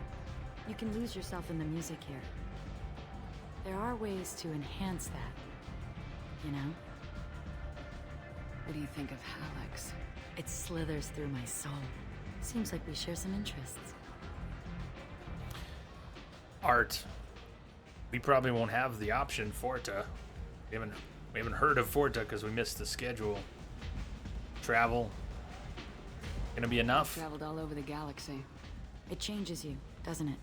You can lose yourself in the music here. There are ways to enhance that, you know? What do you think of Hallex? It slithers through my soul. Seems like we share some interests. Art. We probably won't have the option Forta. We haven't heard of Forta because we missed the schedule. Travel. Gonna be enough? Traveled all over the galaxy. It changes you, doesn't it?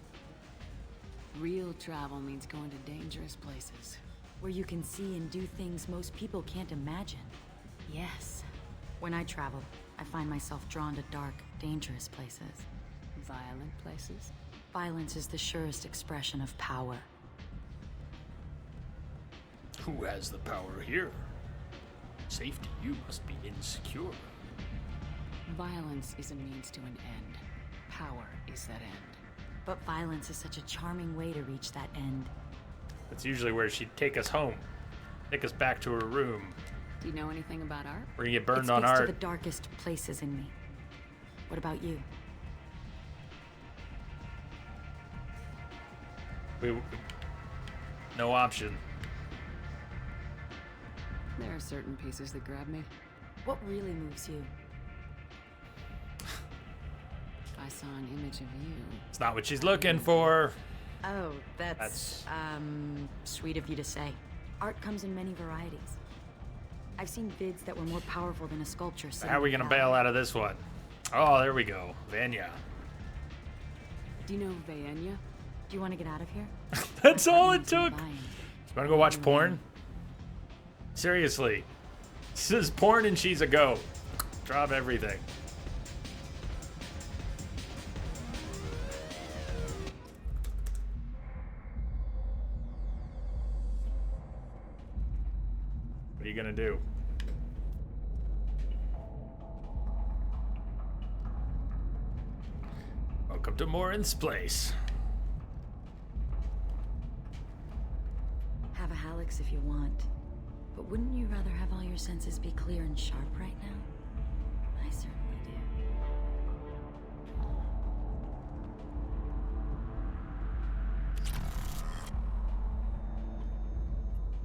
Real travel means going to dangerous places. Where you can see and do things most people can't imagine. Yes. When I travel, I find myself drawn to dark, dangerous places. Violent places? Violence is the surest expression of power. Who has the power here? Safety, you must be insecure. Violence is a means to an end. Power is that end. But violence is such a charming way to reach that end. That's usually where she'd take us home. Take us back to her room. Do you know anything about art? Where you get burned it on speaks art. To the darkest places in me. What about you? No option. There are certain pieces that grab me. What really moves you? I saw an image of you. It's not what she's looking for. Oh, that's sweet of you to say. Art comes in many varieties. I've seen vids that were more powerful than a sculpture. How are we gonna bail out of this one? Oh, there we go. Vanya. Do you know Vanya? Do you want to get out of here? That's all it took. You wanna go watch porn? Seriously. This is porn and she's a go. Drop everything. What are you gonna do? Welcome to Morin's place. Have a Hallex if you want. But wouldn't you rather have all your senses be clear and sharp right now? I certainly do.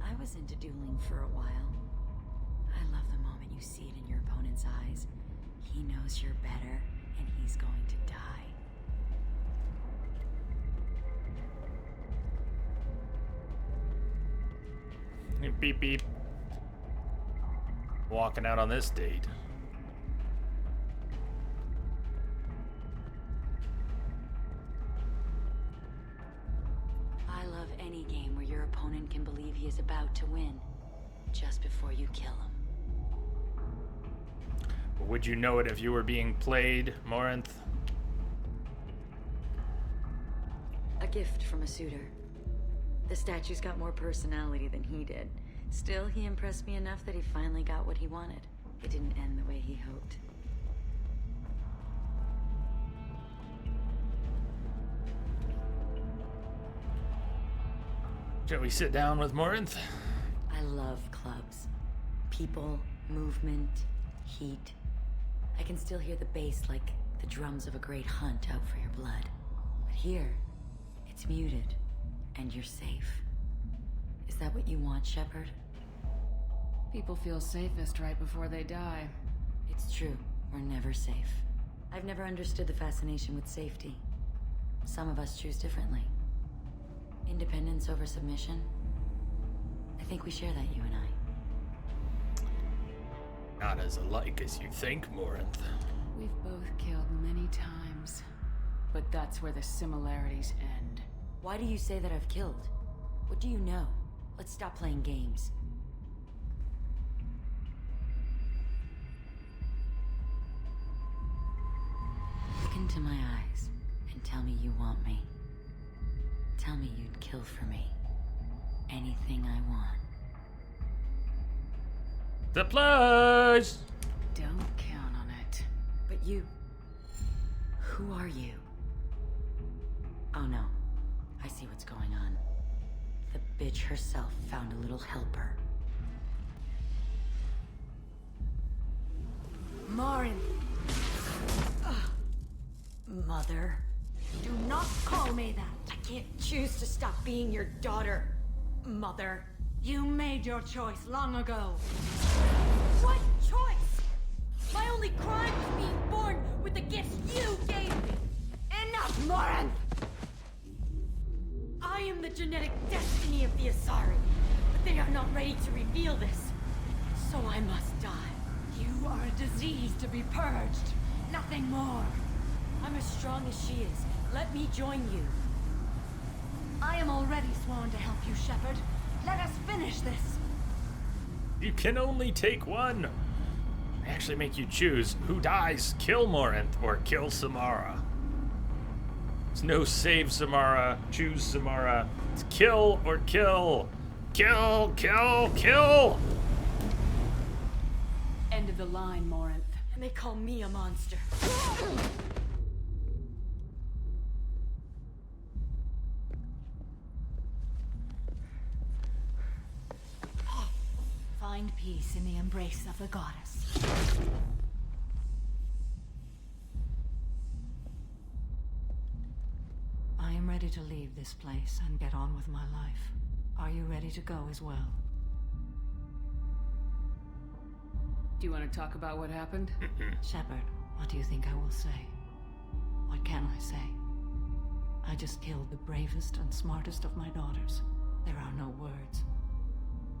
I was into dueling for a while. I love the moment you see it in your opponent's eyes. He knows you're better, and he's going to die. Beep beep. Walking out on this date. I love any game where your opponent can believe he is about to win, just before you kill him. Would you know it if you were being played, Morinth? A gift from a suitor. The statue's got more personality than he did. Still, he impressed me enough that he finally got what he wanted. It didn't end the way he hoped. Shall we sit down with Morinth? I love clubs. People, movement, heat. I can still hear the bass like the drums of a great hunt out for your blood. But here, it's muted, and you're safe. Is that what you want, Shepard? People feel safest right before they die. It's true. We're never safe. I've never understood the fascination with safety. Some of us choose differently. Independence over submission? I think we share that, you and I. Not as alike as you think, Morinth. We've both killed many times, but that's where the similarities end. Why do you say that I've killed? What do you know? Let's stop playing games. Look into my eyes and tell me you want me. Tell me you'd kill for me. Anything I want. The plus! Don't count on it. But you... Who are you? Oh no. I see what's going on. The bitch herself found a little helper. Morin! Mother. Do not call me that. I can't choose to stop being your daughter, Mother. You made your choice long ago. What choice? My only crime was being born with the gifts you gave me. Enough, Morin! I am the genetic destiny of the Asari, but they are not ready to reveal this. So I must die. You are a disease to be purged. Nothing more. I'm as strong as she is, Let me join you. I am already sworn to help you, Shepard. Let us finish this. You can only take one. They actually make you choose who dies, kill Morinth or kill Samara. It's no save Samara, choose Samara. It's kill or kill. Kill, kill, kill! End of the line, Morinth. And they call me a monster. Find peace in the embrace of the goddess. I am ready to leave this place and get on with my life. Are you ready to go as well? Do you want to talk about what happened? Shepard, what do you think I will say? What can I say? I just killed the bravest and smartest of my daughters. There are no words.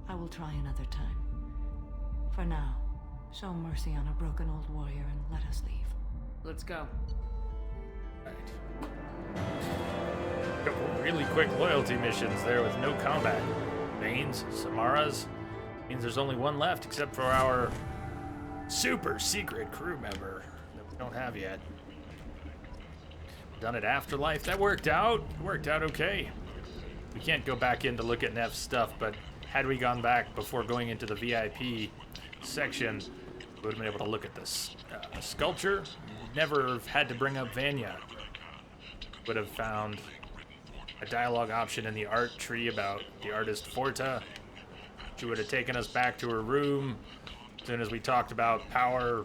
I will try another time. For now, show mercy on a broken old warrior and let us leave. Let's go. Couple really quick loyalty missions there with no combat. Bane's, Samara's. Means there's only one left except for our super secret crew member that we don't have yet. Done it Afterlife. That worked out. It worked out okay. We can't go back in to look at Neff's stuff, but had we gone back before going into the VIP section, we would have been able to look at this sculpture. Never had to bring up Vanya. Would have found a dialogue option in the art tree about the artist Forta. She would have taken us back to her room as soon as we talked about power,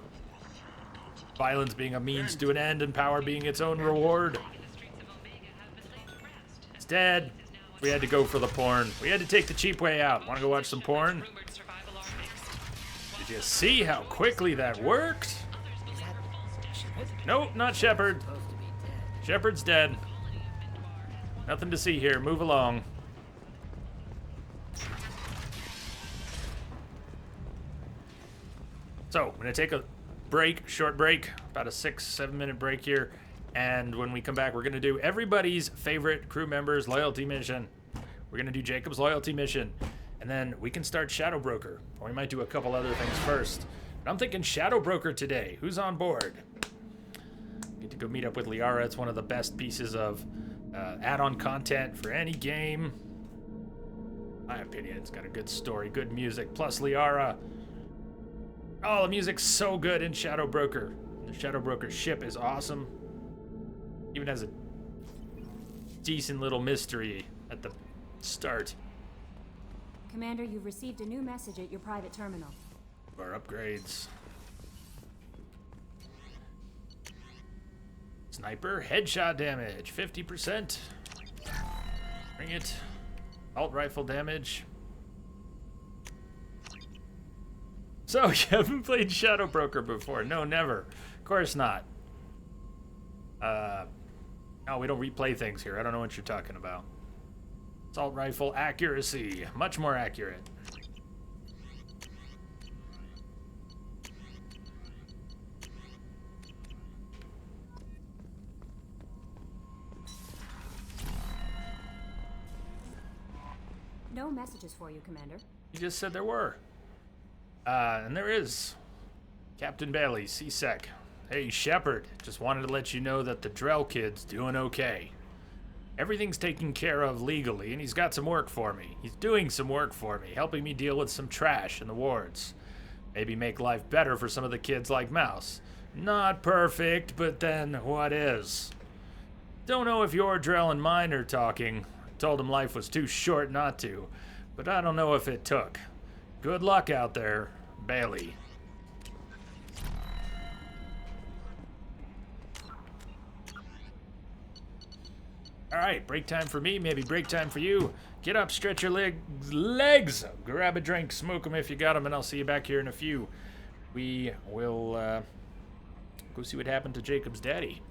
violence being a means to an end, and power being its own reward. Instead, we had to go for the porn. We had to take the cheap way out. Want to go watch some porn? Did you see how quickly that worked? Nope, not Shepard. Shepard's dead. Nothing to see here. Move along. So, I'm going to take a break, short break, about a 6-7 minute break here. And when we come back, we're going to do everybody's favorite crew member's loyalty mission. We're going to do Jacob's loyalty mission. And then we can start Shadow Broker. Or we might do a couple other things first. But I'm thinking Shadow Broker today. Who's on board? Get to go meet up with Liara. It's one of the best pieces of add-on content for any game. In my opinion, it's got a good story, good music, plus Liara. Oh, the music's so good in Shadow Broker. The Shadow Broker ship is awesome. Even has a decent little mystery at the start. Commander, you've received a new message at your private terminal. Our upgrades. Sniper, headshot damage, 50%. Bring it. Alt rifle damage. So, you haven't played Shadow Broker before? No, never. Of course not. No, we don't replay things here. I don't know what you're talking about. Assault rifle accuracy. Much more accurate. No messages for you, Commander. You just said there were. And there is. Captain Bailey, CSEC. Hey, Shepard. Just wanted to let you know that the Drell kid's doing okay. Everything's taken care of legally, and he's got some work for me. He's doing some work for me, helping me deal with some trash in the wards. Maybe make life better for some of the kids like Mouse. Not perfect, but then what is? Don't know if your Drell and mine are talking. I told him life was too short not to, but I don't know if it took. Good luck out there, Bailey. Alright, break time for me, maybe break time for you. Get up, stretch your legs, grab a drink, smoke them if you got them, and I'll see you back here in a few. We will go see what happened to Jacob's daddy.